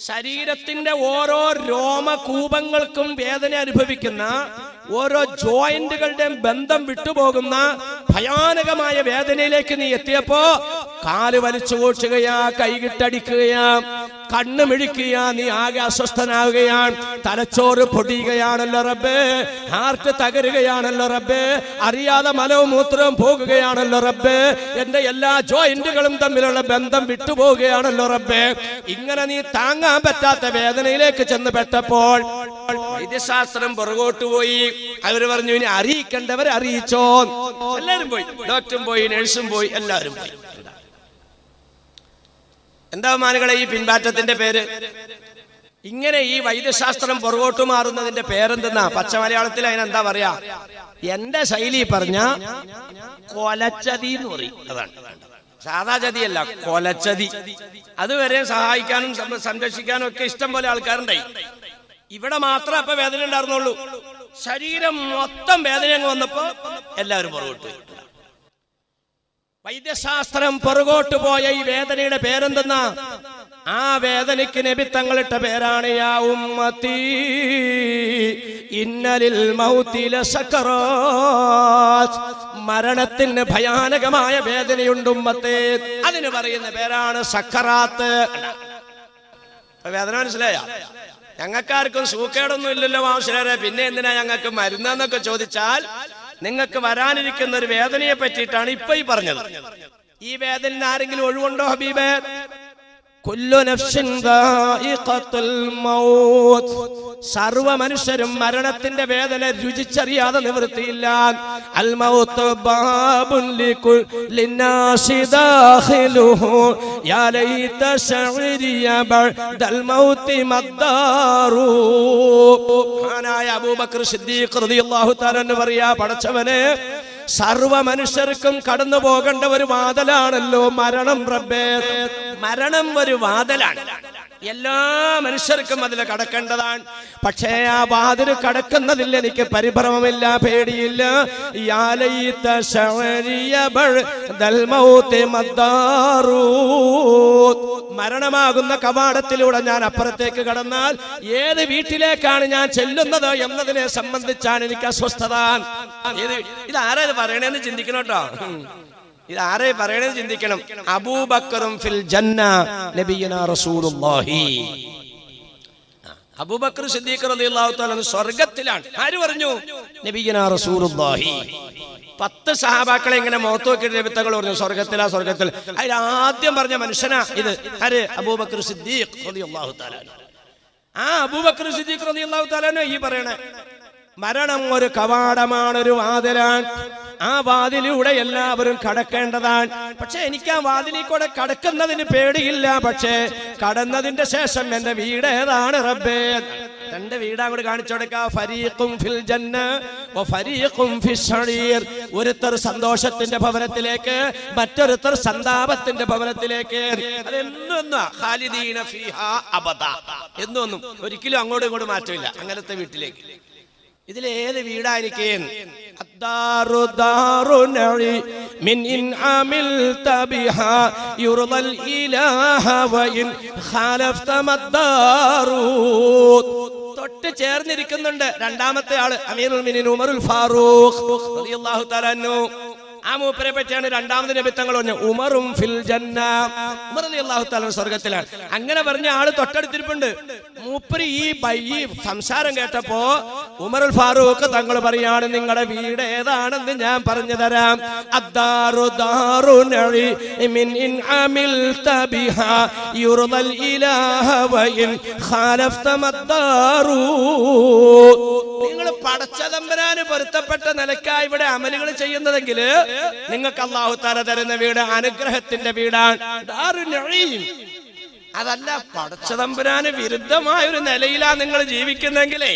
ശരീരത്തിന്റെ ഓരോ രോമകൂപങ്ങൾക്കും വേദന അനുഭവിക്കുന്ന, ഓരോ ജോയിന്റുകളുടെയും ബന്ധം വിട്ടുപോകുന്ന ഭയാനകമായ വേദനയിലേക്ക് നീ എത്തിയപ്പോ കാല് വലിച്ചു കൂട്ടുകയാ, കൈകിട്ടടിക്കുകയാ, കണ്ണ് മിഴിക്കുക, നീ ആകെ അസ്വസ്ഥനാവുകയാണ്, തലച്ചോറ് പൊടിയുകയാണല്ലോ റബ്ബേ, ഹാർട്ട് തകരുകയാണല്ലോ റബ്ബേ, അറിയാതെ മലവും മൂത്രവും പോകുകയാണല്ലോ റബ്ബേ, എന്റെ എല്ലാ ജോയിന്റുകളും തമ്മിലുള്ള ബന്ധം വിട്ടുപോവുകയാണല്ലോ റബ്ബേ. ഇങ്ങനെ നീ താങ്ങാൻ പറ്റാത്ത വേദനയിലേക്ക് ചെന്ന് പെട്ടപ്പോൾ വൈദ്യശാസ്ത്രം പുറകോട്ട് പോയി. അവര് പറഞ്ഞു, ഇനി അറിയിക്കേണ്ടവരെ അറിയിച്ചോ. എല്ലാവരും പോയി, ഡോക്ടറും പോയി, നഴ്സും പോയി, എല്ലാവരും പോയി. എന്താ മാനുകളെ ഈ പിൻമാറ്റത്തിന്റെ പേര്? ഇങ്ങനെ ഈ വൈദ്യശാസ്ത്രം പുറകോട്ട് മാറുന്നതിന്റെ പേരെന്തെന്നാ പച്ച മലയാളത്തിൽ അതിനെന്താ പറയാ? എന്റെ ശൈലി പറഞ്ഞ കൊലച്ചതി എന്ന് പറയും. അതാണ്, സാധാ ചതിയല്ല, കൊലച്ചതി. അതുവരെ സഹായിക്കാനും സംരക്ഷിക്കാനും ഒക്കെ ഇഷ്ടം പോലെ ആൾക്കാരുണ്ടായി. ഇവിടെ മാത്രം അപ്പൊ വേദന ഉണ്ടായിരുന്നുള്ളൂ. ശരീരം മൊത്തം വേദന അങ്ങ് വന്നപ്പോ എല്ലാവരും പുറകോട്ട്. വൈദ്യശാസ്ത്രം പുറകോട്ട് പോയ ഈ വേദനയുടെ പേരെന്തെന്നാ? ആ വേദനയ്ക്ക് നബി തങ്ങളിട്ട പേരാണ് യാ ഉമ്മത്തി ഇന്നലിൽ മൗതി ലസക്കറാത്ത്. മരണത്തിന് ഭയാനകമായ വേദനയുണ്ട് ഉമ്മത്തെ. അതിന് പറയുന്ന പേരാണ് സക്കറാത്ത്. വേദന മനസ്സിലായ? ഞങ്ങൾക്കാർക്കും സൂക്കേടൊന്നും ഇല്ലല്ലോ മാഷരെ, പിന്നെ എന്തിനാ ഞങ്ങൾക്ക് മരുന്നെന്നൊക്കെ ചോദിച്ചാൽ, നിങ്ങൾക്ക് വരാനിരിക്കുന്ന ഒരു വേദനയെ പറ്റിയിട്ടാണ് ഇപ്പൊ ഈ പറഞ്ഞത്. ഈ വേദന ആരെങ്കിലും ഒഴിവുണ്ടോ ഹബീബേ? കുല്ലു നഫ്സിൻ ദായിഖത്തുൽ മൗത്ത്. സർവ മനുഷ്യരും മരണത്തിന്റെ വേദന രുചിച്ചറിയാതെ നിവൃത്തിയില്ല. അൽ മൗത്ത് ബാബുൻ ലിന്നാസി ദാഖിലുഹു യാ ലൈത ശഅരിയ ബഅദൽ മൗതി മദ്ദാറു. മഹാനായ അബൂബക്കർ സിദ്ദീഖ് റളിയല്ലാഹു തആല എന്ന് പറയാ, പടച്ചവനെ, സർവ മനുഷ്യർക്കും കടന്നു പോകേണ്ട ഒരു വാതിലാണല്ലോ മരണം റബ്ബേ. മരണം ഒരു വാതിലാണ്, എല്ലാ മനുഷ്യർക്കും അതിൽ കടക്കേണ്ടതാണ്. പക്ഷേ ആ വാതിൽ കടക്കുന്നതിൽ എനിക്ക് പരിഭ്രമമില്ല, പേടിയില്ല. മരണമാകുന്ന കവാടത്തിലൂടെ ഞാൻ അപ്പുറത്തേക്ക് കടന്നാൽ ഏത് വീട്ടിലേക്കാണ് ഞാൻ ചെല്ലുന്നത് എന്നതിനെ സംബന്ധിച്ചാണ് എനിക്ക് അസ്വസ്ഥത. ഇതാരാ ഇത് പറയണേന്ന് ചിന്തിക്കണം കേട്ടോ. ഇതാരെ പറയണത് ചിന്തിക്കണം. അബൂബക്കറും ഫിൽ ജന്ന നബിയുനാ റസൂലുള്ളാഹി. അബൂബക്കർ സിദ്ദീഖ് റളിയല്ലാഹു തആല സ്വർഗ്ഗത്തിലാണ്. ആര് പറഞ്ഞു? നബിയുനാ റസൂലുള്ളാഹി. 10 സഹാബാക്കളെ ഇങ്ങനെ മുഖത്ത് നോക്കിയിട്ട് നബി തങ്ങൾ പറഞ്ഞു സ്വർഗ്ഗത്തിലാ, സ്വർഗ്ഗത്തിൽ. അതിൽ ആദ്യം പറഞ്ഞ മനുഷ്യനാ ഇത്. ആര്? അബൂബക്കർ സിദ്ദീഖ് റളിയല്ലാഹു തആല. ആ അബൂബക്കർ സിദ്ദീഖ് റളിയല്ലാഹു തആല ഈ പറയണേ, മരണം ഒരു കവാടമാണ്, ഒരു വാതിലാണ്. ആ വാതിലൂടെ എല്ലാവരും കടക്കേണ്ടതാണ്. പക്ഷെ എനിക്ക് ആ വാതിലിൽ കൂടെ കടക്കുന്നതിന് പേടിയില്ല. പക്ഷേ കടന്നതിന്റെ ശേഷം എന്റെ വീട് ഏതാണ് റബ്ബേ? തന്റെ വീട് അങ്ങോട്ട് കാണിച്ചു കൊടുക്കുക. ഫരീഖും ഫിൽ ജന്ന വ ഫരീഖും ഫിസ് സഈർ. ഒരുത്തർ സന്തോഷത്തിന്റെ ഭവനത്തിലേക്ക്, മറ്റൊരുത്തർ സന്താപത്തിന്റെ ഭവനത്തിലേക്ക്. അതെന്നൊന്നും ഖാലിദീന ഫീഹാ അബദ, എന്നൊന്നും ഒരിക്കലും അങ്ങോട്ടും ഇങ്ങോട്ടും മാറ്റമില്ല അങ്ങനത്തെ വീട്ടിലേക്ക്. ഇതിലേത് വീടായിരിക്കും? അദ്ദാറു ദാറു നഈ മിൻ ഇൻ അമിൽത ബിഹാ യുർദൽ ഇലാഹ വ ഇൻ ഖാലഫത മദ്ദാറു. തൊട്ട് ചേർന്നിരിക്കുന്നുണ്ട് രണ്ടാമത്തെ ആള് അമീറുൽ മുഅ്മിനീൻ ഉമറുൽ ഫാറൂഖ് റളിയല്ലാഹു തആല അൻഹു. ആ മൂപ്പരെ പറ്റിയാണ് രണ്ടാമത് നബി തങ്ങൾ പറഞ്ഞു ഉമറും ഫിൽ ജന്ന. ഉമർ റളിയല്ലാഹു തആല സ്വർഗ്ഗത്തിലാണ്. അങ്ങനെ പറഞ്ഞ ആള് തൊട്ടടുത്തിരിപ്പുണ്ട്. മൂപ്പര് ഈ സംസാരം കേട്ടപ്പോ ഉമറുൽ ഫാറൂഖ് തങ്ങൾ പറയാണ്, നിങ്ങളുടെ വീട് ഏതാണെന്ന് ഞാൻ പറഞ്ഞു തരാം. അദ്ദാറു ദാറു നഈ മിൻ ഇൻ അമിൽത ബിഹാ യുർദൽ ഇലാഹ വ ഇൻ ഖാലഫത മദ്ദാറു. നിങ്ങൾ പടച്ചതമ്പുരാന് പൊരുത്തപ്പെട്ട നിലക്കായി ഇവിടെ അമലുകൾ ചെയ്യുന്നതെങ്കിൽ നിങ്ങൾക്ക് അല്ലാഹു തആല തരുന്ന വീട് അനുഗ്രഹത്തിന്റെ വീടാണ്. ദാറു നഈം. അതല്ല പടച്ചതമ്പുരാന് വിരുദ്ധമായ ഒരു നിലയിലാ നിങ്ങൾ ജീവിക്കുന്നെങ്കിലേ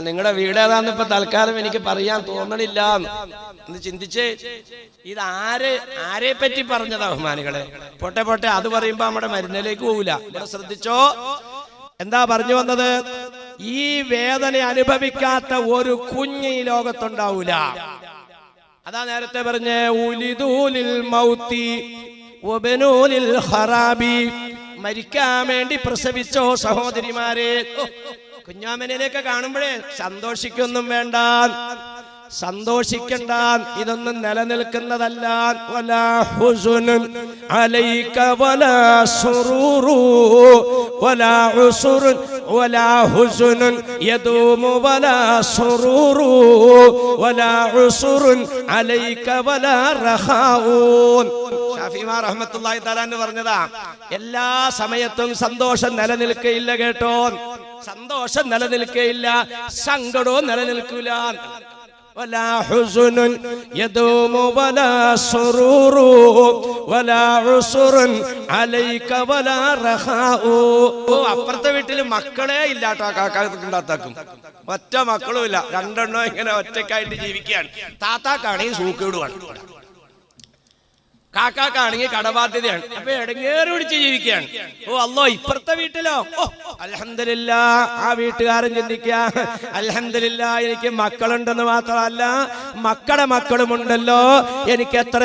നിങ്ങളുടെ വീട് ഏതാന്ന് ഇപ്പൊ തൽക്കാലം എനിക്ക് പറയാൻ തോന്നണില്ല എന്ന് ചിന്തിച്ച്. ഇത് ആരെ പറ്റി പറഞ്ഞതാ ബഹുമാനികളെ? പോട്ടെ പോട്ടെ, അത് പറയുമ്പോ നമ്മുടെ മരുന്നിലേക്ക് പോവില്ല. ഇവിടെ ശ്രദ്ധിച്ചോ, എന്താ പറഞ്ഞു വന്നത്? ഈ വേദന അനുഭവിക്കാത്ത ഒരു കുഞ്ഞ് ഈ ലോകത്തുണ്ടാവൂല. അതാ നേരത്തെ പറഞ്ഞ ഉലിദൂലിൽ മൗതി വബനൂലിൽ ഖറാബി. മരിക്കാൻ വേണ്ടി പ്രസവിച്ചോ സഹോദരിമാരെ? കുഞ്ഞാമനെയൊക്കെ കാണുമ്പോഴേ സന്തോഷിക്കൊന്നും വേണ്ട, സന്തോഷിക്കണ്ട, ഇതൊന്നും നിലനിൽക്കുന്നതല്ല. വലാ ഹുസുനുൻ അലൈക വലാ സുറൂറു വലാ ഉസുറുൻ വലാ ഹുസുനുൻ യദൂമു വലാ സുറൂറു വലാ ഉസുറുൻ അലൈക വലാ റഖാഊൻ. ഷാഫിഈ റഹ്മത്തുള്ളാഹി തആല എന്ന് പറഞ്ഞതാ, എല്ലാ സമയത്തും സന്തോഷം നിലനിൽക്കയില്ല കേട്ടോ. സന്തോഷം നിലനിൽക്കയില്ല, സങ്കടവും നിലനിൽക്കൂല. ولا حزن يدوم ولا سرور ولا عسر عليك ولا رخاء. അപ്പുറത്തെ വീട്ടിൽ മക്കളെ ഇല്ലാട്ടോ, കാക്കാക്കും ഒറ്റ മക്കളും ഇല്ല, രണ്ടെണ്ണോ ഇങ്ങനെ ഒറ്റക്കായിട്ട് ജീവിക്കുകയാണ്. താത്താക്കാണെങ്കിൽ സൂക്കേടുവാണ്, കാക്കാണെങ്കിൽ കടബാധ്യതയാണ്. അപ്പൊ എടങ്ങേറി പിടിച്ച് ജീവിക്കുകയാണ്. ഓ അല്ലോ, ഇപ്പുറത്തെ വീട്ടിലോ, ഓ അൽഹംദുലില്ലാഹ്, ആ വീട്ടുകാരൻ ചിന്തിക്കുക, അൽഹംദുലില്ലാഹ് എനിക്ക് മക്കളുണ്ടെന്ന് മാത്രമല്ല മക്കളുടെ മക്കളുമുണ്ടല്ലോ, എനിക്ക് എത്ര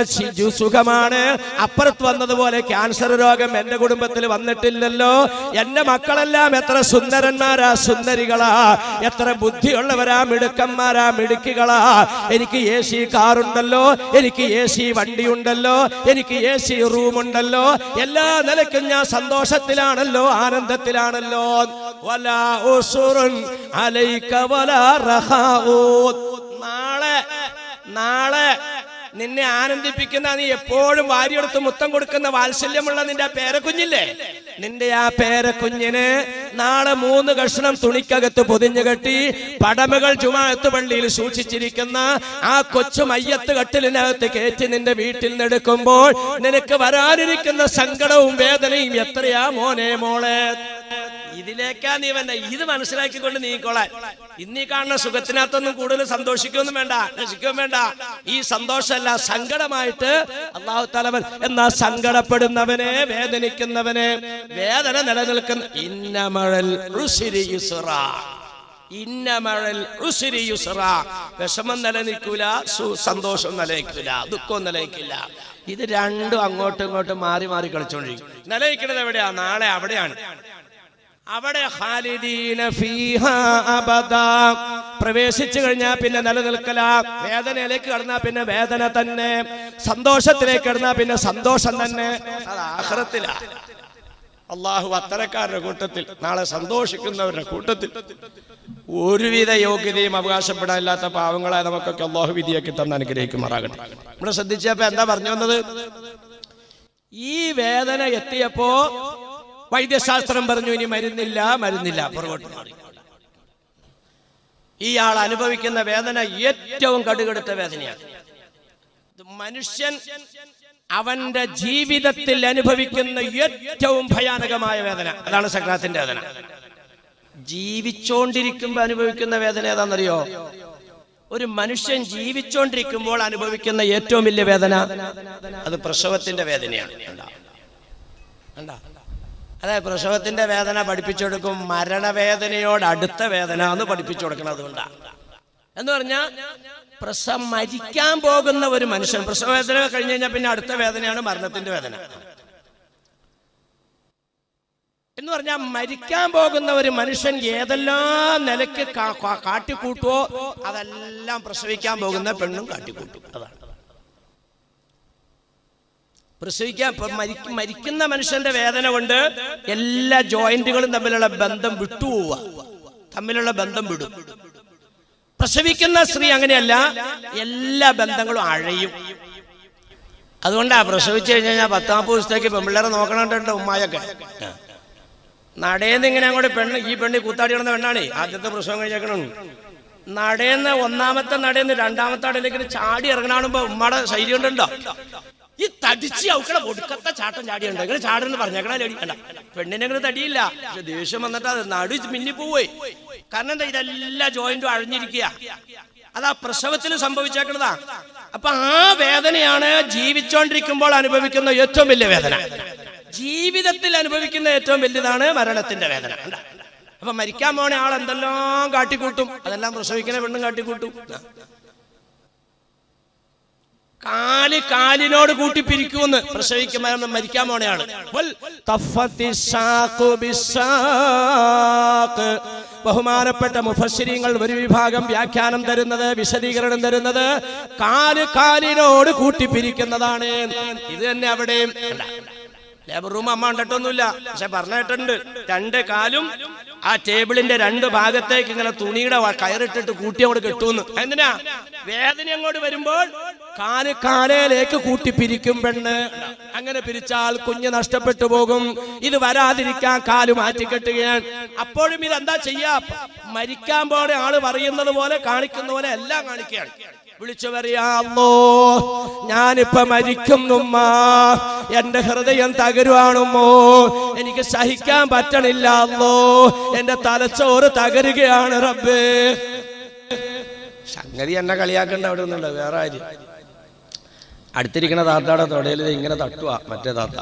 സുഖമാണ്. അപ്പുറത്ത് വന്നതുപോലെ ക്യാൻസർ രോഗം എന്റെ കുടുംബത്തിൽ വന്നിട്ടില്ലല്ലോ. എന്റെ മക്കളെല്ലാം എത്ര സുന്ദരന്മാരാ, സുന്ദരികളാ, എത്ര ബുദ്ധിയുള്ളവരാ, മിടുക്കന്മാരാ, മിടുക്കികളാ. എനിക്ക് AC കാറുണ്ടല്ലോ, എനിക്ക് AC വണ്ടിയുണ്ടല്ലോ, എനിക്ക് AC റൂമുണ്ടല്ലോ. എല്ലാ നിലയ്ക്കും ഞാൻ സന്തോഷത്തിലാണല്ലോ, ആനന്ദത്തിലാണല്ലോ. വലാ ഉസുറുൻ അലൈക വലാ റഖാഊൻ. നാളെ നിന്നെ ആനന്ദിപ്പിക്കുന്ന, നീ എപ്പോഴും വാരിയെടുത്ത് മുത്തം കൊടുക്കുന്ന വാത്സല്യമുള്ള നിന്റെ ആ പേരക്കുഞ്ഞില്ലേ, നിന്റെ ആ പേരക്കുഞ്ഞിന് നാളെ 3 കഷ്ണം തുണിക്കകത്ത് പൊതിഞ്ഞു കെട്ടി പടമകൾ ജുമാഅത്ത് പള്ളിയിൽ സൂക്ഷിച്ചിരിക്കുന്ന ആ കൊച്ചു മയ്യത്ത് കട്ടിലിനകത്ത് കയറ്റി നിന്റെ വീട്ടിൽ നിന്നെടുക്കുമ്പോൾ നിനക്ക് വരാനിരിക്കുന്ന സങ്കടവും വേദനയും എത്രയാ മോനെ, മോളെ. ഇതിലേക്കാ നീ വന്നെ. ഇത് മനസ്സിലാക്കിക്കൊണ്ട് നീക്കോളാൻ. ഇന്നീ കാണുന്ന സുഖത്തിനകത്തൊന്നും കൂടുതൽ സന്തോഷിക്കൊന്നും വേണ്ട, രസിക്കുകയും വേണ്ട. ഈ സന്തോഷമല്ല, സങ്കടമായിട്ട് അല്ലാഹു തആല എന്നാ സങ്കടപ്പെടുന്നവനെ, വേദനിക്കുന്നവനെ, വേദന നിലനിൽക്കുന്ന ഇന്നമഴൽ ഉസ്രി യുസ്റാ, ഇന്നമഴൽ ഉസ്രി യുസ്റാ. വിഷമം നിലനിൽക്കൂല, സന്തോഷം നിലനിൽക്കൂല, ദുഃഖവും നിലനിൽക്കില്ല. ഇത് രണ്ടും അങ്ങോട്ടും ഇങ്ങോട്ടും മാറി മാറി കളിച്ചോണ്ടിരിക്കും. നിലനിൽക്കുന്നത് എവിടെയാ? നാളെ അവിടെയാണ്. അവിടെ ഖാലിദീന ഫീഹാ അബദാ, പ്രവേശിച്ചു കഴിഞ്ഞാൽ പിന്നെ നിലനിൽക്കല. വേദനയിലേക്ക് കടന്നാൽ പിന്നെ വേദന തന്നെ, സന്തോഷത്തിലേക്ക് കടന്നാൽ പിന്നെ സന്തോഷം തന്നെ. അത് ആഖിറത്തിലാ. അല്ലാഹു അത്തരക്കാരുടെ കൂട്ടത്തിൽ, നാളെ സന്തോഷിക്കുന്നവരുടെ കൂട്ടത്തിൽ ഒരുവിധ യോഗ്യതയും അവകാശപ്പെടാനില്ലാത്ത പാവങ്ങളായ നമുക്കൊക്കെ അല്ലാഹു വിധിയാക്കി തന്ന് അനുഗ്രഹിക്കുമാറാകട്ടെ. നമ്മൾ ശ്രദ്ധിച്ചപ്പോ എന്താ പറഞ്ഞു വന്നത്? ഈ വേദന എത്തിയപ്പോ വൈദ്യശാസ്ത്രം പറഞ്ഞു ഇനി മരുന്നില്ല, പുറകോട്ട് മാറി. ഇയാൾ അനുഭവിക്കുന്ന വേദന ഏറ്റവും കടുകടുത്ത വേദനയാണ്. മനുഷ്യൻ അവന്റെ ജീവിതത്തിൽ അനുഭവിക്കുന്ന ഏറ്റവും ഭയാനകമായ വേദന, അതാണ് സക്രാത്തിന്റെ വേദന. ജീവിച്ചോണ്ടിരിക്കുമ്പോൾ അനുഭവിക്കുന്ന വേദന ഏതാണെന്നറിയോ? ഒരു മനുഷ്യൻ ജീവിച്ചോണ്ടിരിക്കുമ്പോൾ അനുഭവിക്കുന്ന ഏറ്റവും വലിയ വേദന അത് പ്രസവത്തിന്റെ വേദനയാണ്. അതായത് പ്രസവത്തിന്റെ വേദന പഠിപ്പിച്ചു കൊടുക്കും, മരണവേദനയോട് അടുത്ത വേദന എന്ന് പഠിപ്പിച്ചു കൊടുക്കണം. അതുകൊണ്ടാണ് എന്ന് പറഞ്ഞാൽ മരിക്കാൻ പോകുന്ന ഒരു മനുഷ്യൻ പ്രസവ വേദന കഴിഞ്ഞു കഴിഞ്ഞാൽ പിന്നെ അടുത്ത വേദനയാണ് മരണത്തിന്റെ വേദന. എന്ന് പറഞ്ഞാൽ മരിക്കാൻ പോകുന്ന ഒരു മനുഷ്യൻ ഏതെല്ലാം നിലയ്ക്ക് കാട്ടിക്കൂട്ടുവോ അതെല്ലാം പ്രസവിക്കാൻ പോകുന്ന പെണ്ണും കാട്ടിക്കൂട്ടും. അതാണ് മരിക്കുന്ന മനുഷ്യന്റെ വേദന കൊണ്ട് എല്ലാ ജോയിന്റുകളും തമ്മിലുള്ള ബന്ധം വിട്ടുപോവുക, തമ്മിലുള്ള ബന്ധം വിടും. പ്രസവിക്കുന്ന സ്ത്രീ അങ്ങനെയല്ല, എല്ലാ ബന്ധങ്ങളും അഴയും. അതുകൊണ്ടാ പ്രസവിച്ചു കഴിഞ്ഞാൽ 10-40 ദിവസത്തേക്ക് പെൺപിള്ളേരെ നോക്കണുണ്ട് ഉമ്മായൊക്കെ. നടേന്ന് ഇങ്ങനെ അങ്ങോട്ട് ഈ പെണ്ണ് കൂത്താടി കിടന്ന പെണ്ണാണ്. ആദ്യത്തെ പ്രസവം കഴിഞ്ഞേക്കണം. നടേന്ന് ഒന്നാമത്തെ നടേന്ന് രണ്ടാമത്തെ നടയിലേക്ക് ചാടി ഇറങ്ങണാണുമ്പോ ഉമ്മയുടെ ശൈലി ഉണ്ടോ? ഈ തടിച്ച് അവക്കടെ ഒടുക്കത്തെ ചാട്ടം ചാടിയുണ്ട്. ഇങ്ങനെ ചാടെന്ന് പറഞ്ഞേക്കണ ലേടിക്കണ്ട. പെണ്ണിനെ അങ്ങനെ തടിയില്ല, പക്ഷെ ദേഷ്യം വന്നിട്ട് അത് നടു മിന്നിപ്പോവേ. കാരണം എന്താ, ഇതെല്ലാ ജോയിന്റും അഴിഞ്ഞിരിക്കുക. അതാ പ്രസവത്തിൽ സംഭവിച്ചേക്കുന്നതാ. അപ്പൊ ആ വേദനയാണ് ജീവിച്ചോണ്ടിരിക്കുമ്പോൾ അനുഭവിക്കുന്ന ഏറ്റവും വലിയ വേദന. ജീവിതത്തിൽ അനുഭവിക്കുന്ന ഏറ്റവും വലിയതാണ് മരണത്തിന്റെ വേദന. അപ്പൊ മരിക്കാൻ പോണ ആൾ എന്തെല്ലാം കാട്ടിക്കൂട്ടും, അതെല്ലാം പ്രസവിക്കുന്ന പെണ്ണും കാട്ടിക്കൂട്ടും. കാല് കാലിനോട് കൂട്ടി പിരിക്കുമെന്ന്. പ്രസവിക്കുമ്പോൾ മരിക്കാൻ പോണയാള്. ബഹുമാനപ്പെട്ട മുഫസ്സിരീങ്ങൾ ഒരു വിഭാഗം വ്യാഖ്യാനം തരുന്നത്, വിശദീകരണം തരുന്നത് കാല് കാലിനോട് കൂട്ടി പിരിക്കുന്നതാണ്. ഇത് തന്നെ അവിടെയും ലേബർ റൂം അമ്മ കണ്ടിട്ടൊന്നുമില്ല, പക്ഷെ പറഞ്ഞിട്ടുണ്ട് 2 കാലും ആ ടേബിളിന്റെ 2 ഭാഗത്തേക്ക് ഇങ്ങനെ തുണിയുടെ കയറിട്ടിട്ട് കൂട്ടി അങ്ങോട്ട് കെട്ടുമെന്ന്. എന്തിനാ? വേദന അങ്ങോട്ട് വരുമ്പോൾ കാലേലേക്ക് കൂട്ടി പിരിക്കും പെണ്ണ്. അങ്ങനെ പിരിച്ചാൽ കുഞ്ഞ് നഷ്ടപ്പെട്ടു പോകും. ഇത് വരാതിരിക്കാൻ കാല് മാറ്റിക്കെട്ടുകയാണ്. അപ്പോഴും ഇതെന്താ ചെയ്യാ? മരിക്കാൻ പോലെ ആള് പറയുന്നത് പോലെ കാണിക്കുന്ന പോലെ എല്ലാം കാണിക്കുകയാണ്. വിളിച്ചു പറയാമോ, ഞാനിപ്പോ മരിക്കുന്നുമ്മ, എന്റെ ഹൃദയം തകരുവാണുമ്മോ, എനിക്ക് സഹിക്കാൻ പറ്റണില്ലല്ലോ, എന്റെ തലച്ചോറ് തകരുകയാണ് റബ്ബേ. സംഗതി എന്നെ കളിയാക്കണ്ട അവിടെ ഒന്നുമില്ല, വേറെ ആര്. അടുത്തിരിക്കണ താത്താടെ തൊടയിൽ ഇങ്ങനെ തട്ടുക മറ്റേ താത്ത.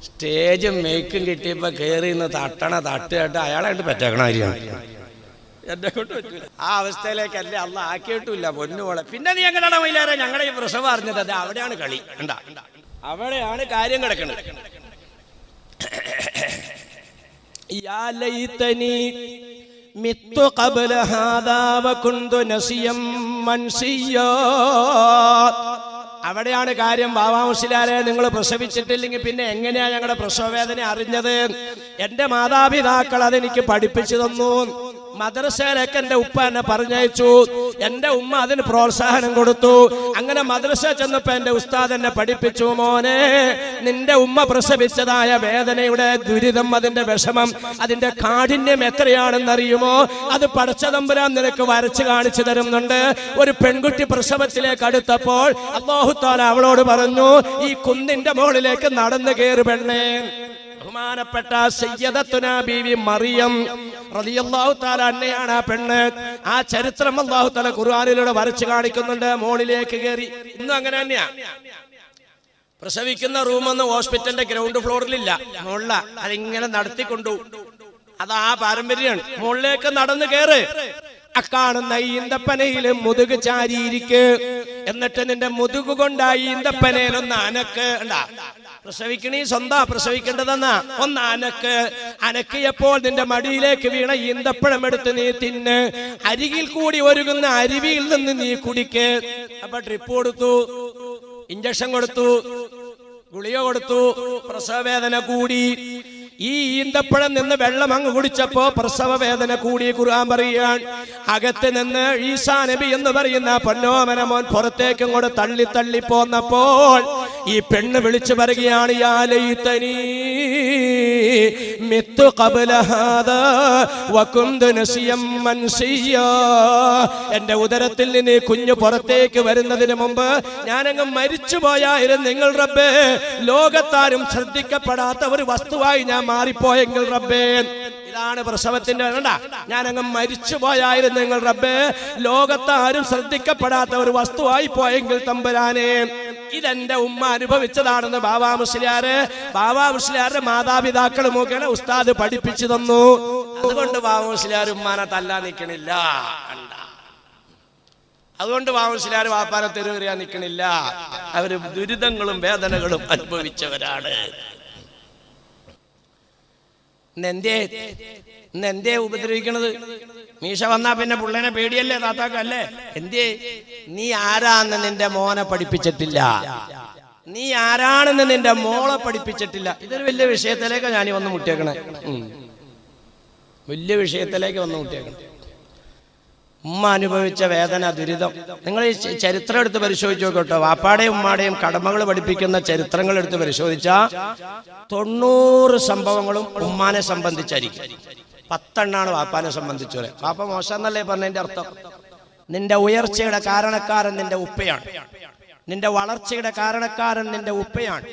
സ്റ്റേജ് മേക്കും കിട്ടിയപ്പോ കേറി ഇന്ന് തട്ടുകേട്ട് അയാളായിട്ട് പറ്റേക്കണ കാര്യമാണ്. എന്നെ കൊണ്ട് പറ്റൂല. ആ അവസ്ഥയിലേക്കല്ലേ അല്ല ആക്കിയിട്ടില്ല പൊന്നുപോലെ. പിന്നെ നീ എങ്ങനെയാണ് മൈലാരെ ഞങ്ങളുടെ ഈ പ്രസവം അറിഞ്ഞത്? അത് അവിടെയാണ് കളി. ഉണ്ടാ, അവിടെയാണ് കാര്യം കിടക്കുന്നത്. യാ ലൈതനി മിത്തു ഖബ്ല ഹാദാ വകുന്തു നസിയം മൻസിയാ. അവിടെയാണ് കാര്യം. ബാബാ മുസ്ലിയാരെ, നിങ്ങൾ പ്രസവിച്ചിട്ടില്ലെങ്കിൽ പിന്നെ എങ്ങനെയാ ഞങ്ങളുടെ പ്രസവ വേദന അറിഞ്ഞത്? എന്റെ മാതാപിതാക്കൾ അതെനിക്ക് പഠിപ്പിച്ചു തന്നു. മദ്രസയിലേക്ക് എന്റെ ഉപ്പ എന്നെ പറഞ്ഞയച്ചു. എന്റെ ഉമ്മ അതിന് പ്രോത്സാഹനം കൊടുത്തു. അങ്ങനെ മദ്രസ ചെന്നപ്പോ എന്റെ ഉസ്താദ് എന്നെ പഠിപ്പിച്ചു, മോനെ, നിന്റെ ഉമ്മ പ്രസവിച്ചതായ വേദനയുടെ ദുരിതം, അതിന്റെ വിഷമം, അതിന്റെ കാഠിന്യം എത്രയാണെന്നറിയുമോ? അത് പടച്ചതമ്പുരാൻ നിനക്ക് വരച്ച് കാണിച്ചു തരുന്നുണ്ട്. ഒരു പെൺകുട്ടി പ്രസവത്തിലേക്ക് അടുത്തപ്പോൾ അല്ലാഹു തആല അവളോട് പറഞ്ഞു, ഈ കുന്നിന്റെ മുകളിലേക്ക് നടന്നു കയറി പെണ്ണേ. ബഹുമാനപ്പെട്ട സയ്യിദത്തുനാ ബീവി മറിയം റളിയല്ലാഹു തആല അന്നയാണ് ആ പെണ്ണ്. ആ ചരിത്രം അല്ലാഹു തആല ഖുർആനിലൂടെ വരച്ചു കാണിക്കുന്നുണ്ട്. മോളിലേക്ക് കയറി. ഇന്നും അങ്ങനെ തന്നെയാ. പ്രസവിക്കുന്ന റൂമൊന്നും ഹോസ്പിറ്റലിന്റെ ഗ്രൗണ്ട് ഫ്ലോറിലില്ല, മുകളില. അതിങ്ങനെ നടത്തിക്കൊണ്ടു. അത് ആ പാരമ്പര്യമാണ്. മുകളിലേക്ക് നടന്നു കയറ്. അക്കാണുന്ന ഈന്തപ്പനയില് മുതുക് ചാരിയിരിക്ക്. എന്നിട്ട് നിന്റെ മുതുക് കൊണ്ടായി ഈന്തപ്പനയിലൊന്ന് അനക്ക്. ഉണ്ടാ, പ്രസവിക്കണീ സ്വന്താ പ്രസവിക്കേണ്ടതെന്നാ. ഒന്ന് അനക്കിയപ്പോൾ നിന്റെ മടിയിലേക്ക് വീണ ഈന്തപ്പഴം എടുത്ത് നീ തിന്ന്. അരികിൽ കൂടി ഒരുങ്ങുന്ന അരുവിയിൽ നിന്ന് നീ കുടിക്ക്. അപ്പൊ ട്രിപ്പ് കൊടുത്തു, ഇഞ്ചക്ഷൻ കൊടുത്തു, ഗുളിക കൊടുത്തു. പ്രസവ വേദന കൂടി. ഈ ഈന്തപ്പഴം നിന്ന് വെള്ളം അങ്ങ് കുടിച്ചപ്പോ പ്രസവ വേദന കൂടി. ഖുർആൻ പറയാൻ, അകത്ത് നിന്ന് ഈസാ നബി എന്ന് പറയുന്ന പൊന്നോമന മോൻ പുറത്തേക്കും കൂടെ തള്ളി തള്ളി പോന്നപ്പോൾ ഈ പെണ്ണ് വിളിച്ചു പറയുകയാണ്, യാ ലൈതനി മിത്തു ഖബ്ല ഹാദാ വകുന്തു നസിയം മൻസിയാ. എന്റെ ഉദരത്തിൽ നിന്ന് കുഞ്ഞു പുറത്തേക്ക് വരുന്നതിന് മുമ്പ് ഞാനങ്ങ് മരിച്ചു പോയായിരുന്നു നിങ്ങൾ റബ്ബേ. ലോകത്താരും ശ്രദ്ധിക്കപ്പെടാത്ത ഒരു വസ്തുവായി ഞാൻ മാറിപ്പോയെങ്കിൽ റബ്ബേ. ഇതാണ് പ്രസവത്തിന്റെ വേണ്ട. ഞാനങ്ങ് മരിച്ചു പോയായിരുന്നു നിങ്ങൾ റബ്ബേ. ലോകത്താരും ശ്രദ്ധിക്കപ്പെടാത്ത ഒരു വസ്തുവായി പോയെങ്കിൽ തമ്പുരാനെ. ഇതെന്റെ ഉമ്മ അനുഭവിച്ചതാണെന്ന് ബാബാ മുസ്ലിയാരുടെ മാതാപിതാക്കൾ മുഖേന ഉസ്താദ് പഠിപ്പിച്ചു തന്നു. അതുകൊണ്ട് ബാബാ മുസ്ലിയാർ ഉമ്മാനെ തല്ലാൻ നിൽക്കണില്ല. അതുകൊണ്ട് ബാബാ മുസ്ലിയാർ വാപ്പാനെ തെരുവറിയാൻ നിൽക്കണില്ല. അവര് ദുരിതങ്ങളും വേദനകളും അനുഭവിച്ചവരാണ്. എന്തേ ഉപദ്രവിക്കണത്? മീശ വന്നാ പിന്നെ പുള്ളേനെ പേടിയല്ലേ താത്താക്കല്ലേ? എന്തേ? നീ ആരാന്ന് നിന്റെ മോനെ പഠിപ്പിച്ചിട്ടില്ല. നീ ആരാണെന്ന് നിന്റെ മോളെ പഠിപ്പിച്ചിട്ടില്ല. ഇതൊരു വലിയ വിഷയത്തിലേക്ക് ഞാൻ വന്ന് മുട്ടിയേക്കണേ. വലിയ വിഷയത്തിലേക്ക് വന്ന് മുട്ടിയേക്കണേ. ഉമ്മ അനുഭവിച്ച വേദന, ദുരിതം. നിങ്ങൾ ഈ ചരിത്രം എടുത്ത് പരിശോധിച്ച് നോക്കട്ടോ. വാപ്പാടെയും ഉമ്മാടെയും കടമകൾ പഠിപ്പിക്കുന്ന ചരിത്രങ്ങൾ എടുത്ത് പരിശോധിച്ചാൽ 90 സംഭവങ്ങളും ഉമ്മാനെ സംബന്ധിച്ചായിരിക്കും. 10 വാപ്പാനെ സംബന്ധിച്ചോലെ. വാപ്പ മോശം എന്നല്ലേ പറഞ്ഞതിന്റെ അർത്ഥം? നിന്റെ ഉയർച്ചയുടെ കാരണക്കാരൻ നിന്റെ ഉപ്പയാണ്. നിന്റെ വളർച്ചയുടെ കാരണക്കാരൻ നിന്റെ ഉപ്പയാണ്.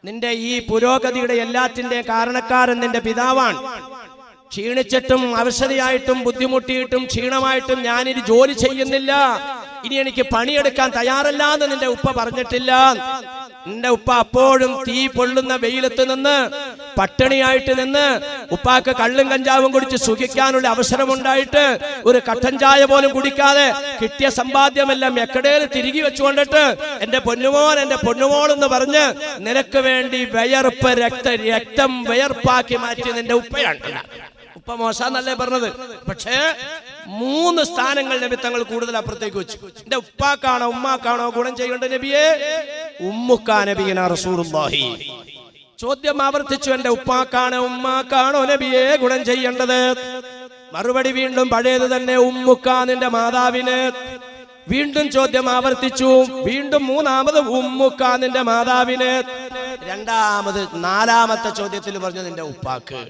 നിന്റെ ഈ പുരോഗതിയുടെ എല്ലാറ്റിന്റെ കാരണക്കാരൻ നിന്റെ പിതാവാണ്. ക്ഷീണിച്ചിട്ടും അവശതയായിട്ടും ബുദ്ധിമുട്ടിയിട്ടും ക്ഷീണമായിട്ടും ഞാനിനി ജോലി ചെയ്യുന്നില്ല, ഇനി എനിക്ക് പണിയെടുക്കാൻ തയ്യാറല്ല എന്ന് നിന്റെ ഉപ്പ പറഞ്ഞിട്ടില്ല. എന്റെ ഉപ്പ അപ്പോഴും തീ പൊള്ളുന്ന വെയിലത്ത് നിന്ന് പട്ടിണിയായിട്ട് നിന്ന് ഉപ്പാക്ക് കള്ളും കഞ്ചാവും കുടിച്ച് സുഖിക്കാനുള്ള അവസരമുണ്ടായിട്ട് ഒരു കട്ടൻ ചായ പോലും കുടിക്കാതെ കിട്ടിയ സമ്പാദ്യമെല്ലാം എക്കടയിൽ തിരികെ വെച്ചുകൊണ്ടിട്ട് എന്റെ പൊന്നുമോൾ എന്ന് പറഞ്ഞ് നിനക്ക് വേണ്ടി വിയർപ്പ് രക്തം വിയർപ്പാക്കി മാറ്റി നിന്റെ ഉപ്പയാണ്. ഉപ്പ മോശന്നല്ലേ പറഞ്ഞത്, പക്ഷേ 3 സ്ഥാനങ്ങൾ നബി തങ്ങൾ കൂടുതൽ അപ്പുറത്തേക്ക് വെച്ചു. എന്റെ ഉപ്പാക്കാണോ ഉമ്മാക്കാണോ ഗുണം ചെയ്യേണ്ട നബിയെ? ഉമ്മുക്കാ നബിയനാ റസൂലുള്ളാഹി. ചോദ്യം ആവർത്തിച്ചു, എന്റെ ഉപ്പാക്കാണോ ഉമ്മാക്കാണോ നബിയെ ഗുണം ചെയ്യേണ്ടത്? മറുപടി വീണ്ടും പഴയത് തന്നെ, ഉമ്മുക്കാ നിന്റെ മാതാവിന്. വീണ്ടും ചോദ്യം ആവർത്തിച്ചു, വീണ്ടും 3ാമത് ഉമ്മുക്കാ നിന്റെ മാതാവിന്. 4ാമത്തെ ചോദ്യത്തിൽ പറഞ്ഞു നിന്റെ ഉപ്പാക്ക്.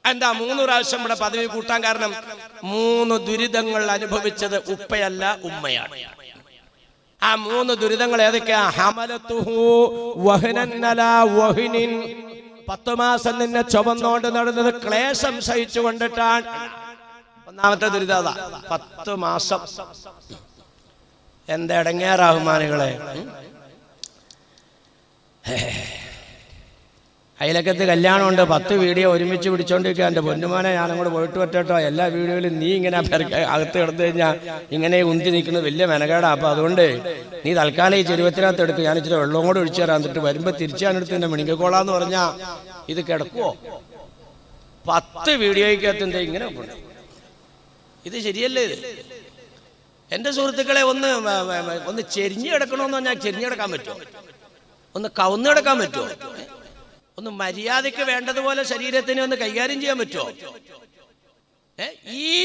എന്താ 3 പ്രാവശ്യം ഇവിടെ പദവി കൂട്ടാൻ കാരണം? 3 ദുരിതങ്ങൾ അനുഭവിച്ചത് ഉപ്പയല്ല ഉമ്മയാണ്. ആ 3 ദുരിതങ്ങൾ ഏതൊക്കെയാ? ഹമലതുഹു വഹനൻ അലാ വഹനിൻ, 10 മാസം നിന്നെ ചുമന്നോണ്ട് നടന്നത് ക്ലേശം സഹിച്ചുകൊണ്ടിട്ടാണ്. 1ാമത്തെ ദുരിതം അതാ, 10 മാസം. എന്താ ഇടങ്ങേറാഹുമാനുകളെ. അയലക്കത്ത് കല്യാണമുണ്ട്, 10 വീഡിയോ ഒരുമിച്ച് പിടിച്ചോണ്ടിരിക്കുക. എൻ്റെ പൊന്നുമോനെ ഞാനും കൂടെ പോയിട്ട് പറ്റട്ടോ, എല്ലാ വീഡിയോയിലും നീ ഇങ്ങനെ അകത്ത് കിടന്നു കഴിഞ്ഞാൽ ഇങ്ങനെ ഉന്തി നിൽക്കുന്നത് വലിയ മെനകേടാ. അപ്പോൾ അതുകൊണ്ട് നീ തൽക്കാലം ഈ ചെരുവത്തിനകത്ത് എടുക്കുക, ഞാൻ ഇച്ചിരി വെള്ളവും കൂടെ ഒഴിച്ചു തരാൻ, എന്നിട്ട് വരുമ്പോൾ തിരിച്ചാനെടുത്ത് എന്നെ മിണിക്കോളാന്ന് പറഞ്ഞാൽ ഇത് കിടക്കുവോ? 10 വീഡിയോയ്ക്കകത്ത് എന്താ ഇങ്ങനെ ഉണ്ട്? ഇത് ശരിയല്ലേ? ഇത് എൻ്റെ സുഹൃത്തുക്കളെ, ഒന്ന് ചെരിഞ്ഞ് കിടക്കണമെന്ന് പറഞ്ഞാൽ ചെരിഞ്ഞ് കിടക്കാൻ പറ്റുമോ? ഒന്ന് കവുന്ന് കിടക്കാൻ പറ്റുമോ? ഒന്ന് മര്യാദയ്ക്ക് വേണ്ടതുപോലെ ശരീരത്തിനെ ഒന്ന് കൈകാര്യം ചെയ്യാൻ പറ്റുമോ?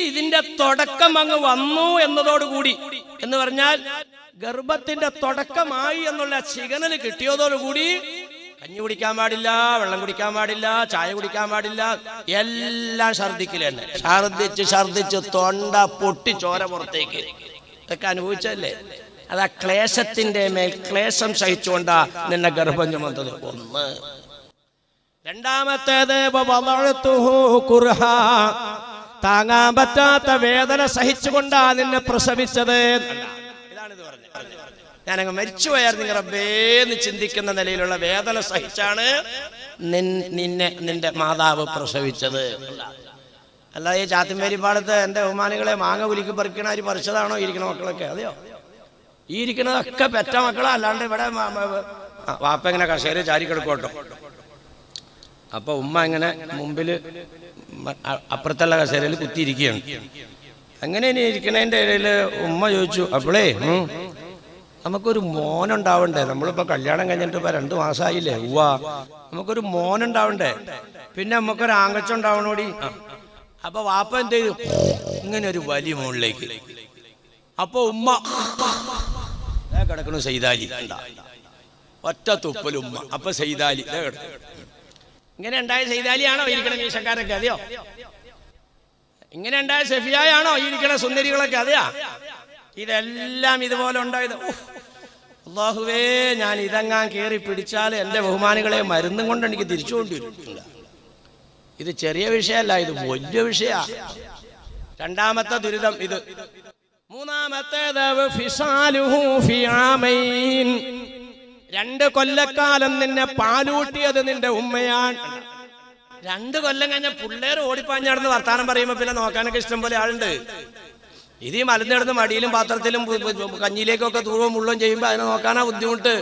ഇതിന്റെ തുടക്കം അങ്ങ് വന്നു എന്നതോടുകൂടി, എന്ന് പറഞ്ഞാൽ ഗർഭത്തിന്റെ തുടക്കമായി എന്നുള്ള സിഗ്നൽ കിട്ടിയതോടുകൂടി കഞ്ഞി കുടിക്കാൻ പാടില്ല, വെള്ളം കുടിക്കാൻ പാടില്ല, ചായ കുടിക്കാൻ പാടില്ല, എല്ലാം ഛർദിക്കൽ തന്നെ. ഛർദിച്ച് തൊണ്ട പൊട്ടി ചോര പുറത്തേക്ക്. ഇതൊക്കെ അനുഭവിച്ചല്ലേ? അതാ ക്ലേശത്തിന്റെ മേൽ ക്ലേശം സഹിച്ചുകൊണ്ടാ നിന്നെ ഗർഭം ചുമന്നത്. 1. 2ാമത്തേത് താങ്ങാൻ പറ്റാത്ത വേദന സഹിച്ചുകൊണ്ടാ നിന്നെ പ്രസവിച്ചത്. ഇതാണിത് പറഞ്ഞത്. ഞാനങ്ങ് മരിച്ചുപോയായിരുന്നു റബ്ബേന്ന് ചിന്തിക്കുന്ന നിലയിലുള്ള വേദന സഹിച്ചാണ് നിന്റെ മാതാവ് പ്രസവിച്ചത്. അല്ല ഈ ചാത്തിമേരിപ്പാടത്ത് എൻ്റെ ബഹുമാനികളെ മാങ്ങ കുലിക്ക് പറിക്കണ അരി പറിച്ചതാണോ ഇരിക്കണ മക്കളൊക്കെ? അതെയോ? ഈ ഇരിക്കണതൊക്കെ പെറ്റ മക്കളാ. അല്ലാണ്ട് ഇവിടെ വാപ്പ ഇങ്ങനെ കസേര ചാരിക്കിടക്കോട്ടോ. അപ്പൊ ഉമ്മ ഇങ്ങനെ മുമ്പിൽ അപ്പുറത്തുള്ള കസേരയിൽ കുത്തിയിരിക്കുകയാണ്. അങ്ങനെ ഇനി ഇരിക്കണതിൻ്റെ ഇടയിൽ ഉമ്മ ചോദിച്ചു, അപ്പോളേ നമുക്കൊരു മോനുണ്ടാവണ്ടേ? നമ്മളിപ്പോ കല്യാണം കഴിഞ്ഞിട്ട് ഇപ്പൊ 2 മാസമായില്ലേ? നമുക്കൊരു മോനുണ്ടാവണ്ടേ? പിന്നെ നമുക്കൊരു ആങ്കച്ചുണ്ടാവണോടി. അപ്പൊ വാപ്പ എന്ത് ചെയ്തു? ഇങ്ങനെ ഒരു വലിയ മോളിലേക്ക്. അപ്പൊ ഉമ്മ കിടക്കണു സൈതാലി, ഒറ്റ തുപ്പൽ ഉമ്മ. അപ്പൊ സൈതാലി ഇങ്ങനെ ഉണ്ടായ സൈതാലിയാണോ ഇരിക്കണ മീശക്കാരൊക്കെ? അതെയോ? ഇങ്ങനെ ഉണ്ടായ സഫിയായാണോ ഇരിക്കണ സുന്ദരികളൊക്കെ? അതെയാ? ഇതെല്ലാം ഇതുപോലെ ഉണ്ടായത്. അല്ലാഹുവേ, ഞാൻ ഇതെങ്ങാൻ കയറി പിടിച്ചാൽ എൻ്റെ ബഹുമാനികളെ മരുന്നും കൊണ്ട് എനിക്ക് തിരിച്ചുകൊണ്ടിരും. ഇത് ചെറിയ വിഷയമല്ല, ഇത് വലിയ വിഷയമാണ്. 2ാമത്തെ ദുരിതം ഇത്. 3ാമത്തേത് 2 കൊല്ലക്കാലം നിന്നെ പാലൂട്ടിയത് നിന്റെ ഉമ്മയാണ്. 2 കൊല്ലം കഴിഞ്ഞ പിള്ളേർ ഓടിപ്പാഞ്ഞാടുന്ന് വർത്താനം പറയുമ്പോ പിന്നെ നോക്കാനൊക്കെ ഇഷ്ടം പോലെ ആളുണ്ട്. ഇത് ഈ മലന്നിടന്ന് മടിയിലും പാത്രത്തിലും കഞ്ഞിയിലേക്കൊക്കെ തൂറും മുള്ളും ചെയ്യുമ്പോ അതിനെ നോക്കാനാ ബുദ്ധിമുട്ട്.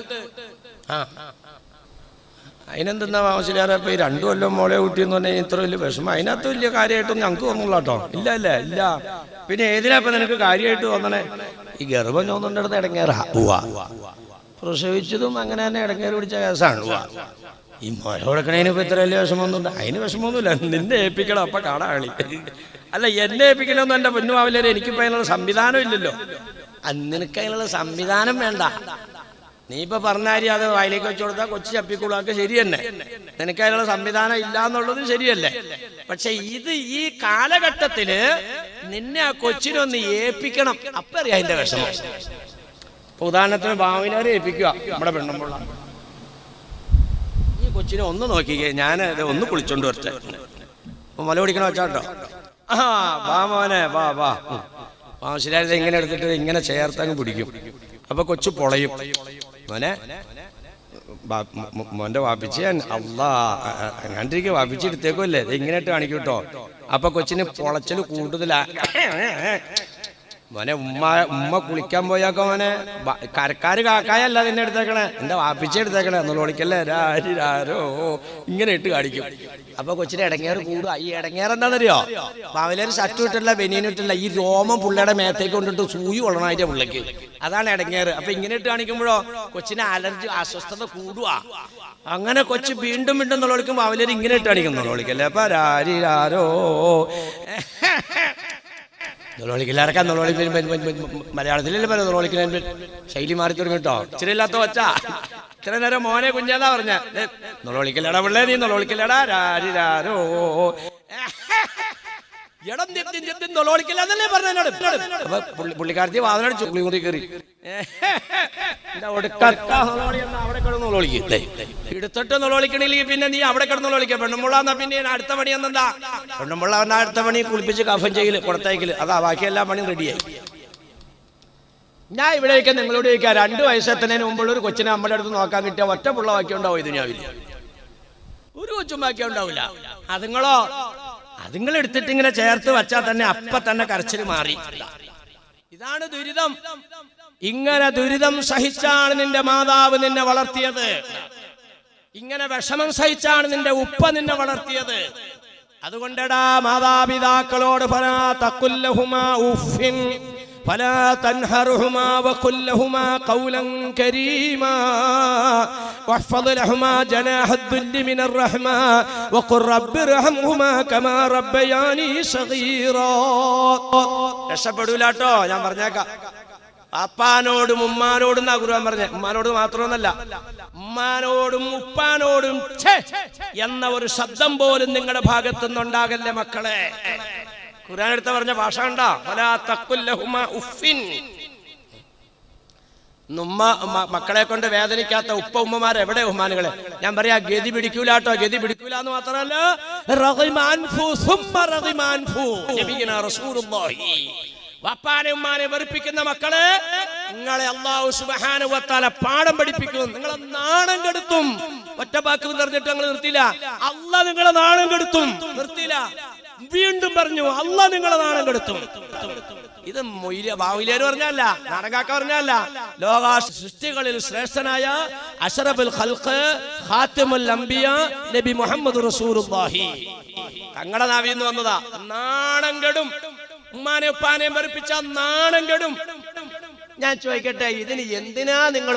അതിനെന്തെന്നാ ആവശ്യമില്ലാതെ ഇപ്പൊ ഈ 2 കൊല്ലം മോളെ കൂട്ടിയെന്ന് പറഞ്ഞാൽ ഇത്ര വലിയ വിഷമം. അതിനകത്ത് വലിയ കാര്യമായിട്ടൊന്നും ഞങ്ങൾക്ക് തോന്നുള്ളൂ കേട്ടോ. ഇല്ല. പിന്നെ ഏതിനാ ഇപ്പൊ നിനക്ക് കാര്യമായിട്ട് തോന്നണേ? ഈ ഗർഭം ചോന്നുണ്ടെടുത്ത് ഇടങ്ങേറാ. പ്രസവിച്ചതും അങ്ങനെ തന്നെ ഇടങ്ങേറി പിടിച്ച കേസാണ്. ഈ മുല കൊടുക്കണതിന് ഇപ്പൊ ഇത്ര വലിയ വിഷമമൊന്നുമില്ല. അതിന് വിഷമമൊന്നുമില്ല. നിന്നെ ഏൽപ്പിക്കണം, അപ്പൊ കാണാളി. അല്ല, എന്നെ ഏൽപ്പിക്കണമെന്നും എൻ്റെ പൊന്നുമാവില്ലേ, എനിക്കിപ്പോ അതിനുള്ള സംവിധാനം ഇല്ലല്ലോ. നിനക്ക് അതിനുള്ള സംവിധാനം വേണ്ട. നീ ഇപ്പൊ പറഞ്ഞാരി അത് വായിലേക്ക് വെച്ചു കൊടുത്താൽ കൊച്ചു ചപ്പിക്കുളാക്ക് ശരി തന്നെ. നിനക്ക് അതിനുള്ള സംവിധാനം ഇല്ല എന്നുള്ളത് ശരിയല്ലേ? പക്ഷെ ഇത് ഈ കാലഘട്ടത്തില് നിന്നെ ആ കൊച്ചിനൊന്ന് ഏൽപ്പിക്കണം. അപ്പൊ അറിയാം അതിന്റെ വിഷമം. ഇപ്പൊ ഉദാഹരണത്തിന് ഭാവിനാരെ ഏൽപ്പിക്കുക, നമ്മുടെ പെണ്ണുമ്പോൾ ഈ കൊച്ചിനെ ഒന്ന് നോക്കിക്കേ, ഞാൻ ഒന്ന് കുളിച്ചോണ്ട് വരട്ടെ, മുല കുടിക്കണ വെച്ചാട്ടോ. വാ മോനെ വാ. ശരിയായത് ഇങ്ങനെ എടുത്തിട്ട് ഇങ്ങനെ ചേർത്തങ്ങ് പിടിക്കും. അപ്പൊ കൊച്ചു പൊളയും. മോനെ മോന്റെ വാപ്പിച്ച് അള്ളാ കണ്ടിരിക്കുക വാപ്പിച്ചെടുത്തേക്കുമല്ലേ ഇങ്ങനെയായിട്ട് കാണിക്കൂട്ടോ. അപ്പൊ കൊച്ചിന് പൊളച്ചല് കൂടുതലാ. മോനെ ഉമ്മ കുളിക്കാൻ പോയാക്കോ മോനെ കരക്കാര് കാക്കായല്ല നിന്നെ എടുത്തേക്കണേ, എന്റെ വാപ്പിച്ച എടുത്തേക്കണേ എന്നുള്ള വിളിക്കല്ലേ രാരോ ഇങ്ങനെ ഇട്ട് കാണിക്കും. അപ്പൊ കൊച്ചിന് ഇടങ്ങേറ് കൂടുക. ഈ ഇടങ്ങേറ് എന്താണെന്നറിയോ? അവലൊരു ഷർട്ട് ഇട്ടില്ല ബനിയൻ ഇട്ടില്ല, ഈ രോമം പുള്ളിയുടെ മേത്തേക്ക് കൊണ്ടിട്ട് സൂയി കൊള്ളണായിട്ട് പുള്ളിക്ക്, അതാണ് ഇടങ്ങേറ്. അപ്പൊ ഇങ്ങനെ ഇട്ട് കാണിക്കുമ്പോഴോ കൊച്ചിന് അലർജി അസ്വസ്ഥത കൂടുക. അങ്ങനെ കൊച്ച് വീണ്ടും വീണ്ടും എന്നുള്ള വിളിക്കുമ്പോൾ അവലൊരു ഇങ്ങനെ ഇട്ട് കാണിക്കും വിളിക്കല്ലേ. അപ്പൊ രാരോ നുളോളിക്കില്ലാറക്കാൻ മലയാളത്തിലല്ലേ പറയാം. നുളോളിക്കുന്ന ശൈലി മാറി തുടങ്ങി കേട്ടോ. ഇച്ചിരി ഇല്ലാത്ത വച്ചാ ഇത്ര നേരം മോനെ കുഞ്ഞാന്നാ പറഞ്ഞ നുളോളിക്കല്ലടാ പിള്ളേ, നീ നുളോളിക്കല്ലടാ രാരോ ഇടം തിരിച്ചും നുളോളിക്കില്ലെന്നല്ലേ പറഞ്ഞോട്. അപ്പൊ പുള്ളിക്കാരത്തി വാതിനോട് ചുള്ളി മുറി കയറി അവിടെ കിടന്ന് നുളോളിക്കേ. എടുത്തിട്ട് നുളോളിക്കണില്ലെങ്കിൽ പിന്നെ നീ അവിടെ കിടന്ന് നുളോളിക്കുക. പെണ്ണുമ്പുള്ളാന്നാ പിന്നെ അടുത്ത പണി എന്താ? പെണ്ണുമ്പുള്ള പറഞ്ഞാൽ അടുത്ത പണി കുളിപ്പിച്ച് കഫൻ ചെയ്യല് കൊടുത്തേക്കല്, അതാ ബാക്കി എല്ലാ പണിയും റെഡിയായി. ഞാൻ ഇവിടെ ചോദിക്കാൻ നിങ്ങളോട് ചോദിക്കാം, 2 വയസ്സെത്തുന്നതിന് മുമ്പുള്ള ഒരു കൊച്ചിനെ നമ്മുടെ അടുത്ത് നോക്കാൻ കിട്ടിയ ഒറ്റ പുള്ള ബാക്കി ഉണ്ടാവും ഇതിനാവില്ല, ഒരു കൊച്ചും ബാക്കി ഉണ്ടാവില്ല. അതുങ്ങൾ എടുത്തിട്ട് ഇങ്ങനെ ചേർത്ത് വെച്ചാൽ തന്നെ അപ്പൊ തന്നെ കരച്ചില് മാറി. ഇതാണ് ദുരിതം. ഇങ്ങനെ ദുരിതം സഹിച്ചാണ് നിന്റെ മാതാവ് നിന്നെ വളർത്തിയത്. ഇങ്ങനെ വിഷമം സഹിച്ചാണ് നിന്റെ ഉപ്പ നിന്നെ വളർത്തിയത്. അതുകൊണ്ടെടാ മാതാപിതാക്കളോട് ഫലാ തഖുൽ ലഹുമാ ഉഫിൻ ഫലാ തൻഹറുഹുമാ വഖുൽ ലഹുമാ ഖൗലൻ കരീമാ വഹ്ഫദ് ലഹുമാ ജനാഹദ്ദുല്ലി മിനർ റഹ്മാ വഖുർ റബ്ബിർഹംഹുമാ കമാ റബ്ബയാനി സഗീറാ. രക്ഷപ്പെടൂലാട്ടോ ഞാൻ പറഞ്ഞേക്കാം. അപ്പാനോടും ഉമ്മാനോടും എന്നാ ഖുർആൻ പറഞ്ഞ. ഉമ്മാനോട് മാത്രമൊന്നല്ല, ഉമ്മാനോടും ഉപ്പാനോടും എന്ന ഒരു ശബ്ദം പോലും നിങ്ങളുടെ ഭാഗത്തുനിന്നുണ്ടാകല്ലേ മക്കളെ. ഖുർആൻ എടുത്ത പറഞ്ഞ ഭാഷ കണ്ടാ, ഫലാ തഖുൽ ലഹുമാ ഉഫിൻ. മക്കളെ കൊണ്ട് വേദനിക്കാത്ത ഉപ്പ ഉമ്മമാർ എവിടെ ഉമ്മാനുകളെ? ഞാൻ പറയാ ഗതി പിടിക്കൂലാട്ടോ. ഗതി പിടിക്കൂല എന്ന് മാത്രമല്ല വപ്പാനെ ഉമ്മാനെ വെറുപ്പിക്കുന്ന മക്കളെ നിങ്ങളെ അല്ലാഹു സുബ്ഹാനഹു വ തആല പാഠം പഠിപ്പിക്കും. നിങ്ങളെ നാണം കെടുത്തും. ഒറ്റ വാക്ക് പറഞ്ഞിട്ട് ഞങ്ങൾ നിർത്തിയില്ല. അല്ലാഹ് നിങ്ങളെ നാണം കെടുത്തും. നിർത്തിയില്ല, വീണ്ടും പറഞ്ഞു അല്ലാഹ് നിങ്ങളെ നാണം കെടുത്തും. ഇത് ബാഹുല്യര് പറഞ്ഞല്ല, നാടകാക്ക പറഞ്ഞല്ല. ലോക സൃഷ്ടികളിൽ ശ്രേഷ്ഠനായ അഷ്റഫുൽ ഖൽഖ് ഖാതിമുൽ അംബിയ നബി മുഹമ്മദ് റസൂലുള്ളാഹി തങ്ങളുടെ നാവിൽ നിന്ന് വന്നതാ. നാണം കെടും. ഉമ്മാനെ ഉപ്പാനെ വെറുപ്പിച്ച നാണം കെടും. ഞാൻ ചോദിക്കട്ടെ, ഇതിന് എന്തിനാ നിങ്ങൾ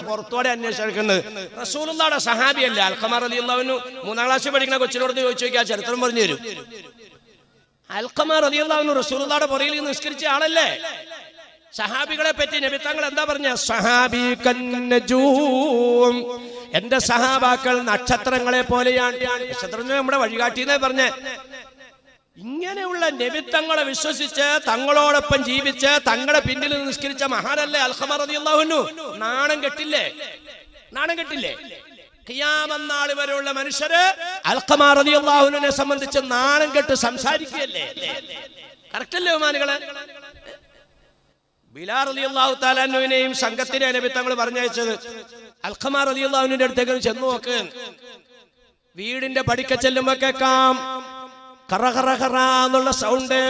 പുറത്തോടെ അന്വേഷിക്കുന്നത്? റസൂലുള്ളാഹിയുടെ സഹാബിയല്ലേ അൽഖമ റളിയല്ലാഹു അൻഹു? 3ാം ക്ലാസ്സിൽ പഠിക്കുന്ന കൊച്ചിനോട് ചോദിച്ചു നോക്കിയാൽ ചരിത്രം പറഞ്ഞു തരും. അൽഖമ റളിയല്ലാഹു അൻഹു റസൂലുള്ളാഹിയുടെ പുറകിൽ നിസ്കരിച്ച ആളല്ലേ. സഹാബികളെ പറ്റി നബി തങ്ങൾ എന്താ പറഞ്ഞ? സഹാബി കന്നജൂം, എന്റെ സഹാബാക്കൾ നക്ഷത്രങ്ങളെ പോലെയാണ്. നക്ഷത്രങ്ങൾ നമ്മുടെ വഴികാട്ടിയെന്നേ പറഞ്ഞേ. ഇങ്ങനെയുള്ള നബിത്തങ്ങളെ വിശ്വസിച്ച് തങ്ങളോടൊപ്പം ജീവിച്ച് തങ്ങളുടെ പിന്നിൽ നിസ്കരിച്ച മഹാനല്ലേ അൽഖമ റളിയല്ലാഹു അൻഹു. നാണം കെട്ടില്ലേ? നാണം കെട്ടില്ലേ? ഖിയാമത്ത് നാൾ വരെയുള്ള മനുഷ്യര് അൽഖമ റളിയല്ലാഹു അൻഹുവിനെ സംബന്ധിച്ച് നാണം കെട്ട് സംസാരിക്കുകയല്ലേ? കറക്റ്റ് അല്ലേ ബഹുമാനികളെ? ബിലാൽ റളിയല്ലാഹു തആല അൻഹുവിനെയും സംഘത്തിനെ നബിത്തങ്ങൾ പറഞ്ഞയച്ചത് അൽഖമ റളിയല്ലാഹു അൻഹുവിന്റെ അടുത്തേക്ക് ചെന്ന് നോക്ക്. വീടിന്റെ പടിക്ക ചെല്ലുമ്പോ കേൾക്കാം കറ കറ കറ എന്നുള്ള സൗണ്ട്.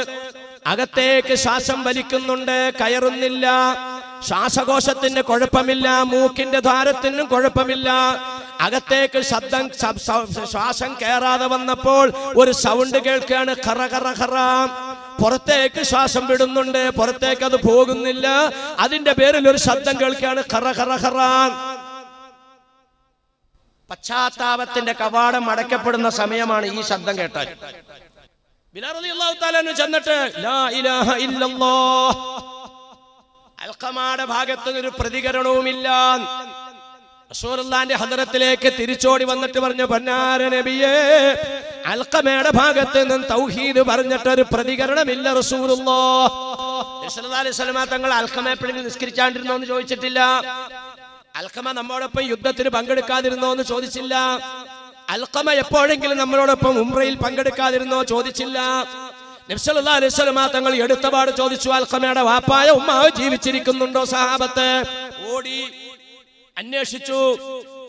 അകത്തേക്ക് ശ്വാസം വലിക്കുന്നുണ്ട്, കയറുന്നില്ല. ശ്വാസകോശത്തിന് കുഴപ്പമില്ല, മൂക്കിന്റെ ദ്വാരത്തിനും കുഴപ്പമില്ല. അകത്തേക്ക് ശ്വാസം കയറാതെ വന്നപ്പോൾ ഒരു സൗണ്ട് കേൾക്കുകയാണ്, ഖറ ഖറ ഖറ. പുറത്തേക്ക് ശ്വാസം വിടുന്നുണ്ട്, പുറത്തേക്ക് അത് പോകുന്നില്ല. അതിന്റെ പേരിൽ ഒരു ശബ്ദം കേൾക്കുകയാണ്, ഖറ ഖറ ഖറ. പശ്ചാത്താപത്തിന്റെ കവാടം അടയ്ക്കപ്പെടുന്ന സമയമാണ് ഈ ശബ്ദം കേട്ടാൽ. ബിലാൽ റളിയല്ലാഹു തആല അൻഹു ചെന്നിട്ട് ലാ ഇലാഹ ഇല്ലല്ലാഹ്. അൽഖമയുടെ ഭാഗത്ത് ഒരു പ്രതികരണവുമില്ല. റസൂലുള്ളാഹിന്റെ ഹദ്റത്തിലേക്ക് തിരിച്ചോടി വന്നിട്ട് പറഞ്ഞു, പൊന്നാര നബിയേ, അൽഖമയുടെ ഭാഗത്ത് നിന്ന് തൗഹീദ് പറഞ്ഞിട്ട് ഒരു പ്രതികരണമില്ല റസൂലുള്ളാഹ്. സല്ലല്ലാഹു അലൈഹി വസല്ലം തങ്ങൾ അൽഖമയെ എപ്പോഴെങ്കിലും നിസ്കരിച്ചാണ്ടിരുന്നോ എന്ന് ചോദിച്ചിട്ടില്ല. അൽഖമ നമ്മോടൊപ്പം യുദ്ധത്തിന് പങ്കെടുക്കാതിരുന്നോ എന്ന് ചോദിച്ചില്ല. അൽഖമ എപ്പോഴെങ്കിലും നമ്മളോടൊപ്പം ഉംറയിൽ പങ്കെടുക്കാതിരുന്നോ ചോദിച്ചില്ല. നബി സല്ലല്ലാഹു അലൈഹി വസല്ലം തങ്ങൾ എടുത്തപാട് ചോദിച്ചു, അൽഖമയുടെ വാപ്പായ ഉമ്മാവ് ജീവിച്ചിരിക്കുന്നുണ്ടോ? സഹാബത്ത് ഓടി അന്വേഷിച്ചു.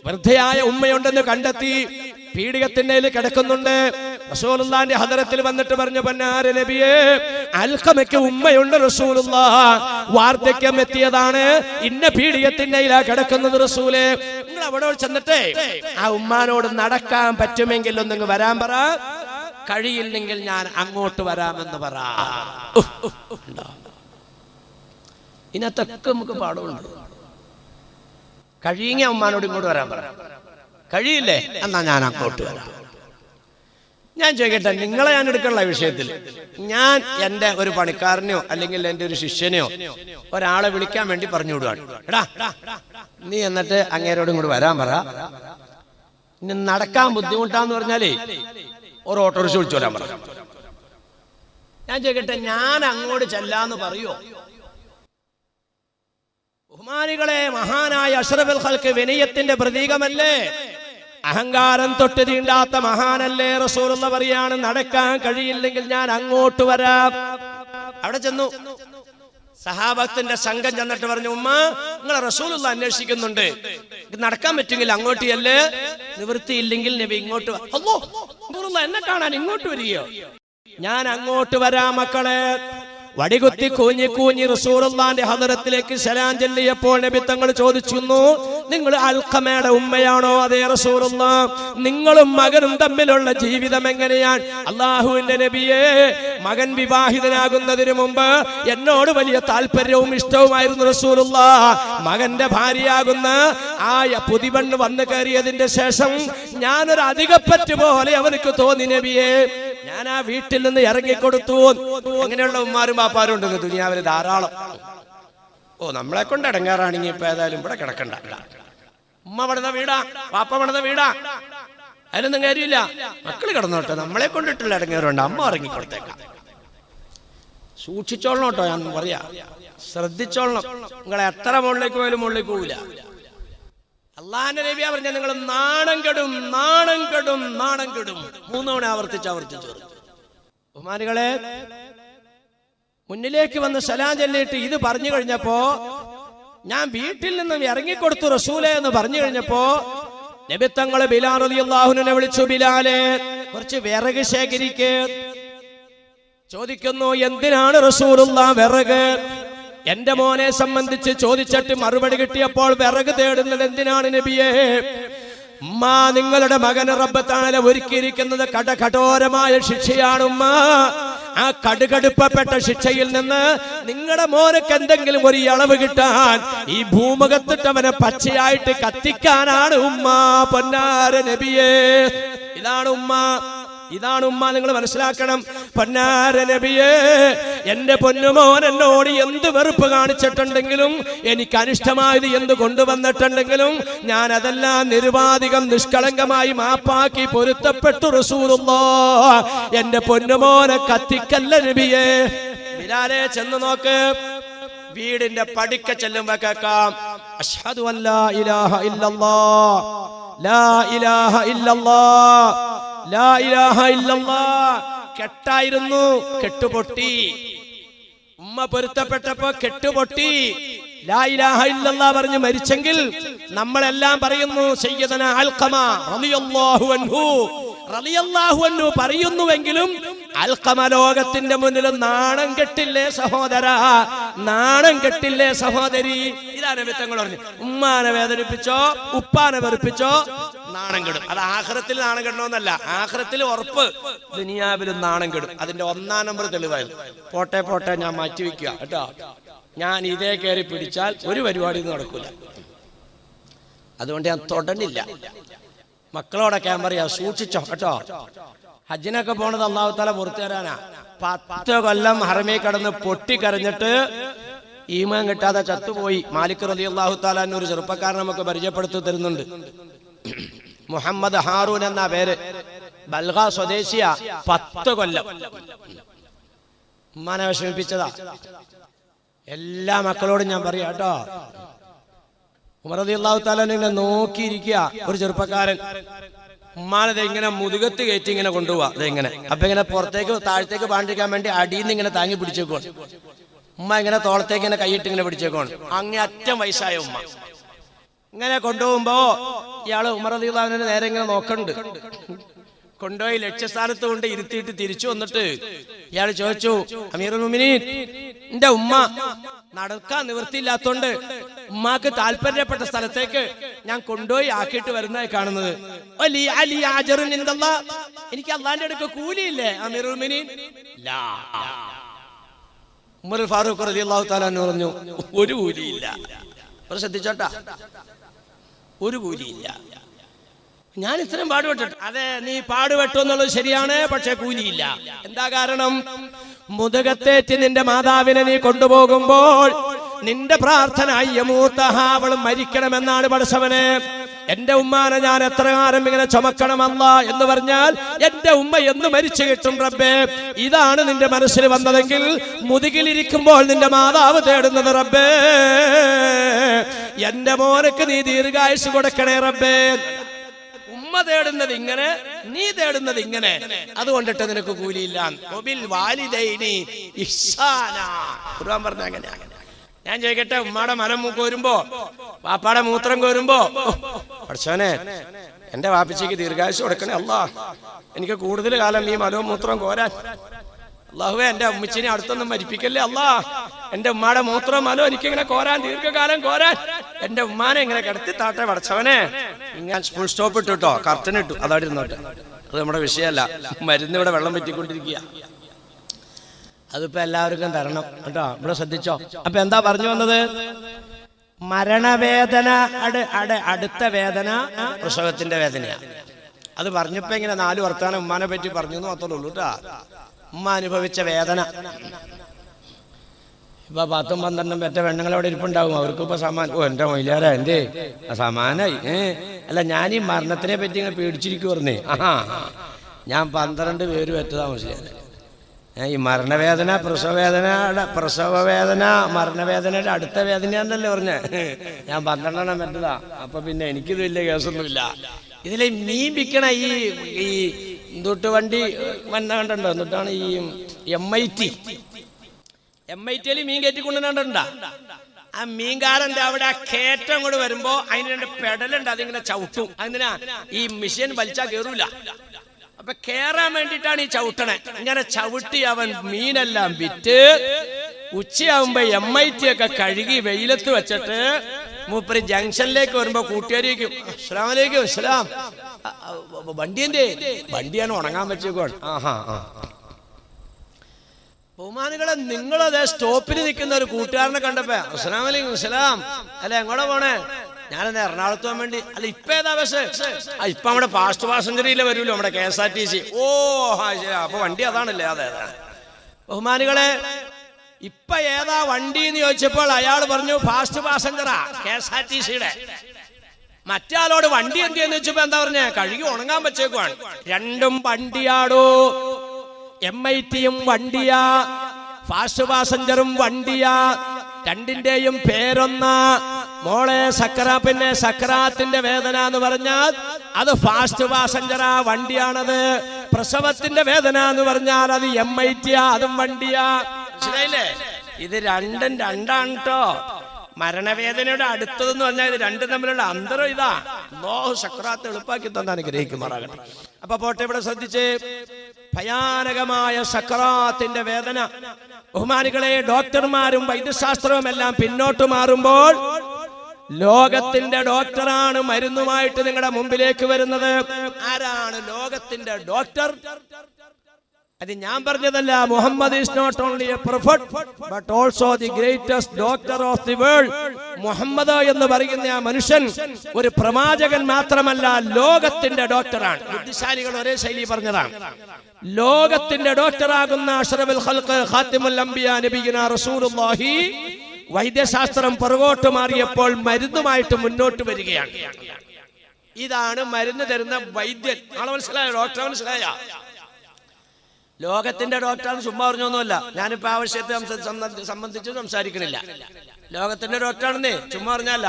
വൃദ്ധയായ ഉമ്മയുണ്ടെന്ന് കണ്ടെത്തി. പീഡികത്തിന്റെ കിടക്കുന്നുണ്ട്. റസൂലുള്ളാഹിന്റെ ഹദറത്തിൽ വന്നിട്ട് പറഞ്ഞു, പൊന്നാര നബിയേ, അൽഖമയ്ക്ക് ഉമ്മയുണ്ട് റസൂലുള്ളാഹ്, വാർദ്ധക്യം എത്തിയതാണ്, ഇന്ന പീഡികത്തിന്റെ കിടക്കുന്നത് റസൂലേ. നിങ്ങൾ അവിടെ ചെന്നിട്ട് ആ ഉമ്മാനോട് നടക്കാൻ പറ്റുമെങ്കിൽ ഒന്നിങ്ങ് വരാൻ പറ, കഴിയില്ലെങ്കിൽ ഞാൻ അങ്ങോട്ട് വരാമെന്ന് പറ. ഇതിനകത്തൊക്കെ നമുക്ക് പാഠമുണ്ട്. കഴിയുക ഉമ്മാനോട് ഇങ്ങോട്ട് വരാൻ പറ. കഴിയില്ലേ, എന്നാ ഞാൻ അങ്ങോട്ട് വരാം. ഞാൻ ചോദിക്കട്ടെ, നിങ്ങളെ ഞാൻ എടുക്കാനുള്ള വിഷയത്തിൽ ഞാൻ എൻ്റെ ഒരു പണിക്കാരനെയോ അല്ലെങ്കിൽ എൻ്റെ ഒരു ശിഷ്യനെയോ ഒരാളെ വിളിക്കാൻ വേണ്ടി പറഞ്ഞു വിടുകയാണ്, എടാ നീ എന്നിട്ട് അങ്ങേരോട് ഇങ്ങോട്ട് വരാൻ പറ, ഇനി നടക്കാൻ ബുദ്ധിമുട്ടാന്ന് പറഞ്ഞാലേ ഒരു ഓട്ടോറിക്ഷ വിളിച്ചു വരാൻ പറ. ഞാൻ ചോദിക്കട്ടെ, ഞാൻ അങ്ങോട്ട് ചെല്ലാന്ന് പറയോ? ബഹുമാനികളെ, മഹാനായ അഷ്റഫുൽ ഖൽഖ് വിനയത്തിന്റെ പ്രതീകമല്ലേ? അഹങ്കാരം തൊട്ട് തീണ്ടാത്ത മഹാനല്ലേ? റസൂലുള്ള പറയാണ്, നടക്കാൻ കഴിയില്ലെങ്കിൽ ഞാൻ അങ്ങോട്ട് വരാം. അവിടെ ചെന്നു. സഹാബത്തിന്റെ സംഘം ചെന്നിട്ട് പറഞ്ഞു, ഉമ്മ നിങ്ങളെ റസൂലുള്ള അന്വേഷിക്കുന്നുണ്ട്, നടക്കാൻ പറ്റുമെങ്കിൽ അങ്ങോട്ട് ചെല്ല്, നിവൃത്തിയില്ലെങ്കിൽ നബി ഇങ്ങോട്ട്. അല്ലോ, എന്നെ കാണാൻ ഇങ്ങോട്ട് വരികയോ? ഞാൻ അങ്ങോട്ട് വരാം മക്കളെ. വടികുത്തി കൂഞ്ഞി കൂഞ്ഞി റസൂലുള്ളാഹിന്റെ ഹദറത്തിലേക്ക് സലാം ചൊല്ലിയപ്പോൾ നബി തങ്ങൾ ചോദിച്ചു, നിങ്ങൾ അൽഖമയുടെ ഉമ്മയാണോ? അതേ റസൂലുള്ളാഹ്. നിങ്ങളും മകനും തമ്മിലുള്ള ജീവിതം എങ്ങനെയാണ്? അല്ലാഹുവിന്റെ നബിയേ, മകൻ വിവാഹിതനാകുന്നതിന് മുമ്പ് എന്നോട് വലിയ താല്പര്യവും ഇഷ്ടവുമായിരുന്നു റസൂലുള്ളാഹ്. മകന്റെ ഭാര്യയാകുന്ന ആ പുതിവണ്ണ് വന്നു കയറിയതിന്റെ ശേഷം ഞാനൊരു അധികപ്പറ്റ് പോലെ അവർക്ക് തോന്നി നബിയേ. ഞാൻ ആ വീട്ടിൽ നിന്ന് ഇറങ്ങിക്കൊടുത്തു. അങ്ങനെയുള്ള ഉമ്മാരും ബാപ്പാരും ഉണ്ടെന്ന് ദുനിയാവില് ധാരാളം. ഓ, നമ്മളെ കൊണ്ട് ഇടങ്ങാറാണെങ്കിൽ ഇപ്പൊ ഏതായാലും ഇവിടെ കിടക്കണ്ട. ഉമ്മ പണിത വീടാ, പാപ്പ പണിത വീടാ, അതിനൊന്നും കാര്യമില്ല, മക്കള് കിടന്നോട്ടെ, നമ്മളെ കൊണ്ടിട്ടുള്ള ഇടങ്ങാറുണ്ട്, അമ്മ ഇറങ്ങിക്കൊടുത്തേക്കാം. സൂക്ഷിച്ചോളണം കേട്ടോ, ഞാൻ പറയാ, ശ്രദ്ധിച്ചോളണം. നിങ്ങളെ എത്ര മുകളിലേക്ക് പോയാലും മുകളിലേക്ക് പോവില്ല. അള്ളാഹിന്റെ നബിയാ പറഞ്ഞ, നിങ്ങൾ നാണം കെടും, നാണം കെടും, നാണം കെടും. 3 തവണ ആവർത്തിച്ചു. ബഹുമാനികളെ, മുന്നിലേക്ക് വന്ന് സലാം ചൊല്ലിയിട്ട് ഇത് പറഞ്ഞു കഴിഞ്ഞപ്പോ, ഞാൻ വീട്ടിൽ നിന്നും ഇറങ്ങിക്കൊടുത്തു റസൂലേ എന്ന് പറഞ്ഞു കഴിഞ്ഞപ്പോ നബി തങ്ങൾ ബിലാൽ റളിയല്ലാഹു അൻഹുവിനെ വിളിച്ചു, ബിലാലെ കുറച്ച് വിറക് ശേഖരിക്ക്. ചോദിക്കുന്നു, എന്തിനാണ് റസൂലുള്ളാഹ് വിറക്? എന്റെ മോനെ സംബന്ധിച്ച് ചോദിച്ചിട്ട് മറുപടി കിട്ടിയപ്പോൾ, വിറക് തേടുന്നത് എന്തിനാണ് നബിയേ? ഉമ്മ, നിങ്ങളുടെ മകന് റബ്ബ് തആല ഒരുക്കിയിരിക്കുന്നത് കഠോരമായ ശിക്ഷയാണ് ഉമ്മ. ആ കടുകടുപ്പപ്പെട്ട ശിക്ഷയിൽ നിന്ന് നിങ്ങളുടെ മോനക്ക് എന്തെങ്കിലും ഒരു ഇളവ് കിട്ടാൻ ഈ ഭൂമുഖത്തിട്ടവനെ പച്ചയായിട്ട് കത്തിക്കാനാണ് ഉമ്മ. പൊന്നാര നബിയേ, ഇതാണ് ഉമ്മ, ഇതാണ് ഉമ്മ. നിങ്ങൾ മനസ്സിലാക്കണം. പൊന്നാര നബിയേ, എന്റെ പൊന്നുമോൻ എന്നോട് എന്ത് വെറുപ്പ് കാണിച്ചിട്ടുണ്ടെങ്കിലും, എനിക്ക് അനിഷ്ടമായത് എന്ത് കൊണ്ടുവന്നിട്ടുണ്ടെങ്കിലും, ഞാൻ അതെല്ലാം നിരുപാധികം നിഷ്കളങ്കമായി മാപ്പാക്കി പൊരുത്തപ്പെട്ടു റസൂലുള്ളാഹ്. എന്റെ പൊന്നുമോനെ കത്തിക്കല്ല നബിയേ. ബിലാലെ, ചെന്ന് നോക്ക്. വീടിന്റെ പടിക്ക ചെല്ലുമ്പോ കേൾക്കാം, അഷ്ഹദു അല്ലാ ഇലാഹ ഇല്ലല്ലാഹ്, ലാ ഇലാഹ ഇല്ലല്ലാഹ്, ലാ ഇലാഹ ഇല്ലല്ലാഹ്. കെട്ടായിരുന്നു, കെട്ടുപൊട്ടി. ഉമ്മ പൊരുത്തപ്പെട്ടപ്പോ കെട്ടുപൊട്ടി. ലാ ഇലാഹ ഇല്ലല്ലാഹ് പറഞ്ഞു മരിച്ചെങ്കിൽ നമ്മളെല്ലാം പറയുന്നു സയ്യിദന അൽഖമ റളിയല്ലാഹു അൻഹു, റളിയല്ലാഹു അൻഹു പറയുന്നുവെങ്കിലും അൽഖമ ലോകത്തിന്റെ മുന്നിൽ നാണം കെട്ടില്ലേ സഹോദര, നാണം കെട്ടില്ലേ സഹോദരി. ഇതാണ് നബി തങ്ങൾ പറഞ്ഞു, ഉമ്മാനെ വേദനിപ്പിച്ചോ ഉപ്പാനെ വെറുപ്പിച്ചോ നാണം കെടും. അത് ആഖിറത്തിൽ നാണം കെടണമെന്നല്ല, ആഖിറത്തിൽ ഉറപ്പ്, ദുനിയാവിലും നാണം കെടും. അതിന്റെ 1-ാം നമ്പർ തെളിവായിരുന്നു. പോട്ടെ ഞാൻ മാറ്റി വെക്കുക കേട്ടോ. ഞാൻ ഇതേ കയറി പിടിച്ചാൽ ഒരു പരിപാടി നടക്കൂല. അതുകൊണ്ട് ഞാൻ തൊടണില്ല. മക്കളോടൊക്കെ ഞാൻ പറയാ, സൂക്ഷിച്ചോ കേട്ടോ. ഹജ്ജിനൊക്കെ പോണത് അല്ലാഹു തആല പുറത്തു തരാനാ. 10 കൊല്ലം ഹറമേ കടന്ന് പൊട്ടിക്കരഞ്ഞിട്ട് ഈമാൻ കിട്ടാതെ ചത്തുപോയി മാലിക് റളിയല്ലാഹു തആല ഒരു ചെറുപ്പക്കാരൻ നമുക്ക് പരിചയപ്പെടുത്തി തരുന്നുണ്ട്. മുഹമ്മദ് ഹാറൂൻ എന്ന പേര്, ബൽഗ സ്വദേശിയ. 10 കൊല്ലം ഉമ്മാനെ വിഷമിപ്പിച്ചതാ. എല്ലാ മക്കളോടും ഞാൻ പറയാ കേട്ടോ. ഉമർ റളിയല്ലാഹു തആല ഇങ്ങനെ നോക്കിയിരിക്കുക. ഒരു ചെറുപ്പക്കാരൻ ഉമ്മാനത് ഇങ്ങനെ മുതുകത്ത് കയറ്റി ഇങ്ങനെ കൊണ്ടുപോവാ. അതെങ്ങനെ അപ്പൊ ഇങ്ങനെ പുറത്തേക്ക് താഴത്തേക്ക് പാണ്ടിരിക്കാൻ വേണ്ടി അടിയിൽ നിന്ന് ഇങ്ങനെ താങ്ങി പിടിച്ചേക്കോണ്. ഉമ്മ ഇങ്ങനെ തോളത്തേക്ക് ഇങ്ങനെ കൈയിട്ട് ഇങ്ങനെ പിടിച്ചേക്കോണ്. അങ്ങേ അറ്റം വയസ്സായ ഉമ്മ. ഇങ്ങനെ കൊണ്ടുപോകുമ്പോ ഇയാള് ഉമർ റളിയല്ലാഹു അൻഹു നേരെ ഇങ്ങനെ നോക്കണ്ട്. കൊണ്ടുപോയി ലക്ഷ്യസ്ഥാനത്ത് കൊണ്ട് ഇരുത്തിയിട്ട് തിരിച്ചു വന്നിട്ട് ഇയാൾ ചോദിച്ചു, അമീറുൽ മുഅ്മിനീൻ, എന്റെ ഉമ്മ നടക്കാൻ നിവൃത്തിയില്ലാത്തോണ്ട് ഉമ്മാക്ക് താല്പര്യപ്പെട്ട സ്ഥലത്തേക്ക് ഞാൻ കൊണ്ടുപോയി ആക്കിയിട്ട് വരുന്നതായി കാണുന്നത്. എനിക്ക് അള്ളാന്റെ അടുക്ക കൂലിയില്ലേ അമീറുൽ മുഅ്മിനീൻ? ഉമർ ഫാറൂഖ് റളിയല്ലാഹു തആല അൻഹു പറഞ്ഞു, ഒരു കൂലിയില്ല. ശ്രദ്ധിച്ചോട്ടാ, ഒരു കൂലിയില്ല. ഞാൻ ഇത്രയും പാടുപെട്ടിട്ട്. അതെ, നീ പാടുപെട്ടു എന്നുള്ളത് ശരിയാണ്, പക്ഷെ കൂലിയില്ല. എന്താ കാരണം? മുതുകത്തേറ്റ് നിന്റെ മാതാവിനെ നീ കൊണ്ടുപോകുമ്പോൾ നിന്റെ പ്രാർത്ഥന അവൾ മരിക്കണമെന്നാണ് പടച്ചവനെ. എന്റെ ഉമ്മാനെ ഞാൻ എത്ര കാലം ഇങ്ങനെ ചുമക്കണമല്ല എന്ന് പറഞ്ഞാൽ എന്റെ ഉമ്മ എന്ന് മരിച്ചു കിട്ടും റബ്ബേ. ഇതാണ് നിന്റെ മനസ്സിൽ വന്നതെങ്കിൽ മുതുകിലിരിക്കുമ്പോൾ നിന്റെ മാതാവ് തേടുന്നത് റബ്ബേ, എന്റെ മോനക്ക് നീ ദീർഘായുസ് കൊടുക്കണേ റബ്ബേ. ഉമ്മ തേടുന്നത് ഇങ്ങനെ, നീ തേടുന്നത് ഇങ്ങനെ, അതുകൊണ്ടിട്ട് നിനക്ക് കൂലിയില്ല. ഖുർആൻ പറഞ്ഞ അങ്ങനെയാണ്. ഞാൻ ചോദിക്കട്ടെ, ഉമ്മാടെ മലം കോരുമ്പോ വാപ്പാടെ മൂത്രം കോരുമ്പോ പഠിച്ചോനെ എന്റെ വാപ്പിച്ചയ്ക്ക് ദീർഘായുസ് കൊടുക്കണേ അല്ലാ, എനിക്ക് കൂടുതൽ കാലം ഈ മലവും മൂത്രവും കോരാൻ. അല്ലാഹുവേ, എന്റെ ഉമ്മച്ചിനെ അടുത്തൊന്നും മരിപ്പിക്കല്ലേ അല്ലാ, എന്റെ ഉമ്മാടെ മൂത്രവും മലവും എനിക്കിങ്ങനെ കോരാൻ, ദീർഘകാലം കോരാൻ. എന്റെ ഉമ്മാനെ ഇങ്ങനെ കിടത്തി താട്ടെ പഠിച്ചവനെ. ഞാൻ ഫുൾ സ്റ്റോപ്പ് ഇട്ടു കേട്ടോ, കർട്ടൻ ഇട്ടു, അതവിടെ ഇരുന്നോട്ടെ, അത് നമ്മുടെ വിഷയമല്ല. മരുന്ന് ഇവിടെ വെള്ളം പറ്റിക്കൊണ്ടിരിക്കുക, അതിപ്പോ എല്ലാവർക്കും തരണം കേട്ടോ, ഇവിടെ ശ്രദ്ധിച്ചോ. അപ്പൊ എന്താ പറഞ്ഞു വന്നത്? മരണവേദന അടുത്ത വേദന പ്രസവത്തിന്റെ വേദനയാണ്. അത് പറഞ്ഞപ്പോ ഇങ്ങനെ 4 വർത്താനം ഉമ്മാനെ പറ്റി പറഞ്ഞു എന്ന് മാത്രമേ ഉള്ളൂ കേട്ടാ. ഉമ്മ അനുഭവിച്ച വേദന ഇപ്പൊ 10-12 പെറ്റ പെണ്ണുങ്ങളവിടെ ഇരിപ്പുണ്ടാവും, അവർക്ക് ഇപ്പൊ സമാനം. ഓ എന്റെ മൊയിലാരാ, എന്തേ സമാനായി. അല്ല, ഞാൻ ഈ മരണത്തിനെ പറ്റി ഇങ്ങനെ പേടിച്ചിരിക്കുവായിരുന്നേ. ഞാൻ 12 പേര് പെറ്റതാ മനസ്സിലായി. ഈ മരണവേദന പ്രസവവേദന മരണവേദനയുടെ അടുത്ത വേദനയാന്നല്ലേ പറഞ്ഞ. ഞാൻ 12 പെറ്റതാ. അപ്പൊ പിന്നെ എനിക്കിത് വലിയ കേസൊന്നുമില്ല. ഇതിലെ മീൻ വിൽക്കണ ഈ എന്തൊട്ട് വണ്ടി വന്ന കണ്ടോ, എന്നിട്ടാണ് ഈ MIT മീൻ കയറ്റിക്കൊണ്ടുണ്ടാ. ആ മീൻകാരന്റെ അവിടെ ആ കയറ്റം കൂടെ വരുമ്പോ അതിന് 2 പെടലുണ്ട്, അതിങ്ങനെ ചവിട്ടും. അതിനാ ഈ മെഷീൻ വലിച്ചാ കയറൂല. അപ്പൊ കേറാൻ വേണ്ടിട്ടാണ് ഈ ചവിട്ടണേ. ഇങ്ങനെ ചവിട്ടി അവൻ മീനെല്ലാം വിറ്റ് ഉച്ചയാവുമ്പോ MIT ഒക്കെ കഴുകി വെയിലത്ത് വെച്ചിട്ട് മൂപ്പര് ജംഗ്ഷനിലേക്ക് വരുമ്പോ കൂട്ടുകാരിക്കും അസ്സലാമലൈക്കും, അസ്സലാം, വണ്ടിയാണ് ഉണങ്ങാൻ വെച്ചേക്കോൺ. ബഹുമാനികളെ, നിങ്ങളതേ സ്റ്റോപ്പിൽ നിൽക്കുന്ന ഒരു കൂട്ടുകാരനെ കണ്ടപ്പോ അസ്സലാമലൈക്കും, അസ്സലാം, അല്ല എങ്ങോട്ടാ പോണേ? ഞാനെന്താ എറണാകുളത്ത് പോകാൻ വേണ്ടി. അല്ല ഇപ്പൊ ഏതാ ബസ്? ഇപ്പൊ നമ്മുടെ ഫാസ്റ്റ് പാസഞ്ചറിയിലെ വരുമല്ലോ, നമ്മുടെ KSRTC. ഓ അപ്പൊ വണ്ടി അതാണല്ലേ? അതെ. ബഹുമാനികളെ, ഇപ്പൊ ഏതാ വണ്ടി എന്ന് ചോദിച്ചപ്പോൾ അയാൾ പറഞ്ഞു ഫാസ്റ്റ് പാസഞ്ചറാ, KSRTCയുടെ. മറ്റാളോട് വണ്ടി എന്തെന്ന് വെച്ചപ്പോ എന്താ പറഞ്ഞേ? കഴുകി ഉണങ്ങാൻ വെച്ചേക്കുവാണ്. രണ്ടും വണ്ടിയാടോ. MITയും വണ്ടിയാ, ഫാസ്റ്റ് പാസഞ്ചറും വണ്ടിയാ. രണ്ടിന്റെയും പേരൊന്നാ. മോളെ പിന്നെ സക്രാത്തിന്റെ വേദന എന്ന് പറഞ്ഞാൽ അത് ഫാസ്റ്റ് പാസഞ്ചറാ, വണ്ടിയാണത്. പ്രസവത്തിന്റെ വേദന എന്ന് പറഞ്ഞാൽ അത് MIT, അതും വണ്ടിയാ. മനസ്സിലായില്ലേ? ഇത് രണ്ടും രണ്ടാണ് കേട്ടോ. മരണവേദനയുടെ അടുത്തതെന്ന് പറഞ്ഞാൽ ഇത് രണ്ടും തമ്മിലുള്ള അന്തരം ഇതാ. അല്ലാഹു സക്രാത്ത് എളുപ്പാക്കി തന്നെ അനുഗ്രഹിക്കുമാറാകട്ടെ. അപ്പൊ പോട്ടെ, ഇവിടെ ശ്രദ്ധിച്ച്. ഭയാനകമായ സക്രാത്തിന്റെ വേദന. ബഹുമാനികളെ, ഡോക്ടർമാരും വൈദ്യശാസ്ത്രവും എല്ലാം പിന്നോട്ട് മാറുമ്പോൾ ലോകത്തിന്റെ ഡോക്ടറാണ് മരുന്നുമായിട്ട് നിങ്ങളുടെ മുമ്പിലേക്ക് വരുന്നത്. ആരാണ് ലോകത്തിന്റെ ഡോക്ടർ? അത് ഞാൻ പറഞ്ഞതല്ല. Muhammad is not only a prophet but also the greatest doctor of the world. Muhammad എന്ന് പറയുന്ന ആ മനുഷ്യൻ ഒരു പ്രവാചകൻ മാത്രമല്ല, ലോകത്തിന്റെ ഡോക്ടറാണ്. ബുദ്ധിശാലികൾ ഒരേ ശൈലി പറഞ്ഞതാണ്. ലോകത്തിന്റെ ഡോക്ടറാകുന്ന അഷ്റഫുൽ ഖൽഖ് ഖാതിമുൽ അംബിയാ നബിയുനാ റസൂലുള്ളാഹി വൈദ്യശാസ്ത്രം പുറകോട്ട് മാറിയപ്പോൾ മരുന്നുമായിട്ട് മുന്നോട്ട് വരികയാണ്. ഇതാണ് മരുന്ന് തരുന്ന വൈദ്യൻ. ആളെ മനസ്സിലായോ? ഡോക്ടറെ മനസ്സിലായ? ലോകത്തിന്റെ ഡോക്ടറാണ് ചുമ്മാ പറഞ്ഞൊന്നുമല്ല. ഞാനിപ്പോ ആ വിഷയത്തെ സംബന്ധിച്ച് സംസാരിക്കണില്ല. ലോകത്തിന്റെ ഡോക്ടറാണെന്നേ ചുമ്മാ പറഞ്ഞല്ല.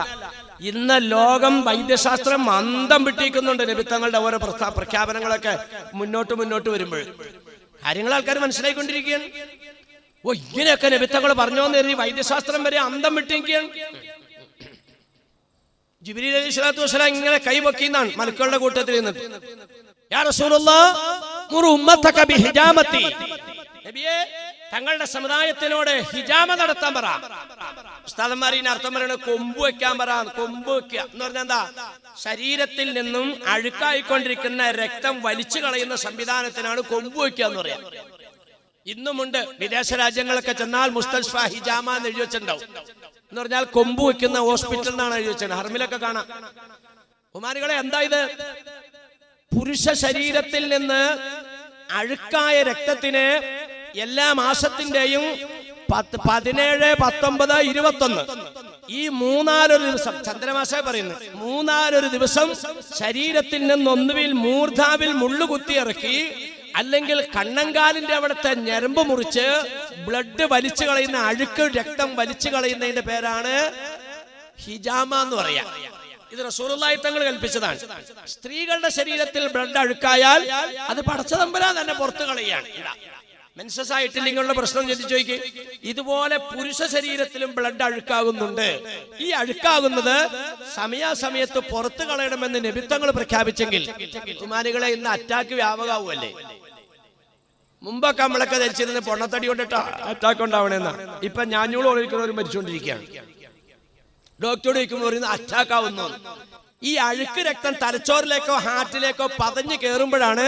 ഇന്ന് ലോകം വൈദ്യശാസ്ത്രം അന്തം വിട്ടിരിക്കുന്നുണ്ട്. നബിത്തങ്ങളുടെ ഓരോ പ്രഖ്യാപനങ്ങളൊക്കെ മുന്നോട്ട് വരുമ്പോൾ കാര്യങ്ങൾ ആൾക്കാർ മനസ്സിലായിക്കൊണ്ടിരിക്കുകയാണ്. ഓ, ഇങ്ങനെയൊക്കെ നബിത്തങ്ങൾ പറഞ്ഞോന്ന് കരുതി വൈദ്യശാസ്ത്രം വരെ അന്തം വിട്ടിരിക്കുകയാണ്. ജിബ്രീൽ അലൈഹിസ്സലാത്തു വസ്സലാം ഇങ്ങനെ കൈവക്കിന്നാണ് മലക്കുകളുടെ കൂട്ടത്തിൽ നിന്നിട്ട്, യാ റസൂലുള്ളാഹ് മുറു ഉമ്മതക ബിഹിജാമത്തി, നബിയേ തങ്ങളുടെ സമുദായത്തിനോട് ഹിജാമ നടത്താൻ പറ. ഉസ്താദന്മാരിന് അർത്ഥം പറയുന്നത് കൊമ്പ് വെക്കാൻ പറ. കൊമ്പ് വെക്കുക എന്ന് പറഞ്ഞാൽ എന്താ? ശരീരത്തിൽ നിന്നും അഴുക്കായിക്കൊണ്ടിരിക്കുന്ന രക്തം വലിച്ചു കളയുന്ന സംവിധാനത്തിനാണ് കൊമ്പ് വെക്കുക എന്ന് പറയാം. ഇന്നുമുണ്ട് വിദേശ രാജ്യങ്ങളൊക്കെ ചെന്നാൽ മുസ്തഷ്ഫ ഹിജാമ എന്ന് എഴുതി വെച്ചിട്ടുണ്ടാവും. എന്ന് പറഞ്ഞാൽ കൊമ്പ് വെക്കുന്ന ഹോസ്പിറ്റൽ എന്നാണ് എഴുതി വെച്ചത്. ഹർമിലൊക്കെ കാണാം. കുമാരികളെ, എന്താ ഇത്? പുരുഷ ശരീരത്തിൽ നിന്ന് അഴുക്കായ രക്തത്തിന് എല്ലാ മാസത്തിന്റെയും 17, 19, 21 ഈ 3-4 ദിവസം, ചന്ദ്രമാസ പറയുന്നു, 3-4 ദിവസം ശരീരത്തിൽ നിന്ന് ഒന്നുകിൽ മൂർധാവിൽ മുള്ളുകുത്തി ഇറക്കി, അല്ലെങ്കിൽ കണ്ണങ്കാലിന്റെ അവിടുത്തെ ഞരമ്പ് മുറിച്ച് ബ്ലഡ് വലിച്ചു കളയുന്ന, അഴുക്ക് രക്തം വലിച്ചു കളയുന്നതിന്റെ പേരാണ് ഹിജാമ എന്ന് പറയാ. ഇത് റസൂലുള്ളാഹി തങ്ങൾ കൽപ്പിച്ചതാണ്. സ്ത്രീകളുടെ ശരീരത്തിൽ ബ്ലഡ് അഴുക്കായാൽ അത് പടച്ച തമ്പുരാൻ തന്നെ പുറത്തു കളയാണ്. മെൻസസ് ആയിട്ടില്ലെങ്കിലുള്ള പ്രശ്നം ചോദിക്കും. ഇതുപോലെ പുരുഷ ശരീരത്തിലും ബ്ലഡ് അഴുക്കാകുന്നുണ്ട്. ഈ അഴുക്കാകുന്നത് സമയാസമയത്ത് പുറത്തു കളയണമെന്ന് നബിത്തങ്ങൾ പ്രഖ്യാപിച്ചെങ്കിൽ കുമാരികളെ ഇന്ന് അറ്റാക്ക് വ്യാപകമാവുമല്ലേ? മുമ്പൊക്കെ നമ്മളൊക്കെ ധരിച്ചിരുന്ന പൊണ്ണത്തടി കൊണ്ടിട്ട് അറ്റാക്ക് ഉണ്ടാവണമെന്നാ. ഇപ്പൊ ഞാഞ്ഞൂള് ഒളിക്കുന്നവരും മരിച്ചുകൊണ്ടിരിക്കുകയാണ്. ഡോക്ടറോട് ചോദിക്കുമ്പോൾ പറയുന്നത് അറ്റാക്ക് ആവുന്നു. ഈ അഴുക്ക് രക്തം തലച്ചോറിലേക്കോ ഹാർട്ടിലേക്കോ പതഞ്ഞു കയറുമ്പോഴാണ്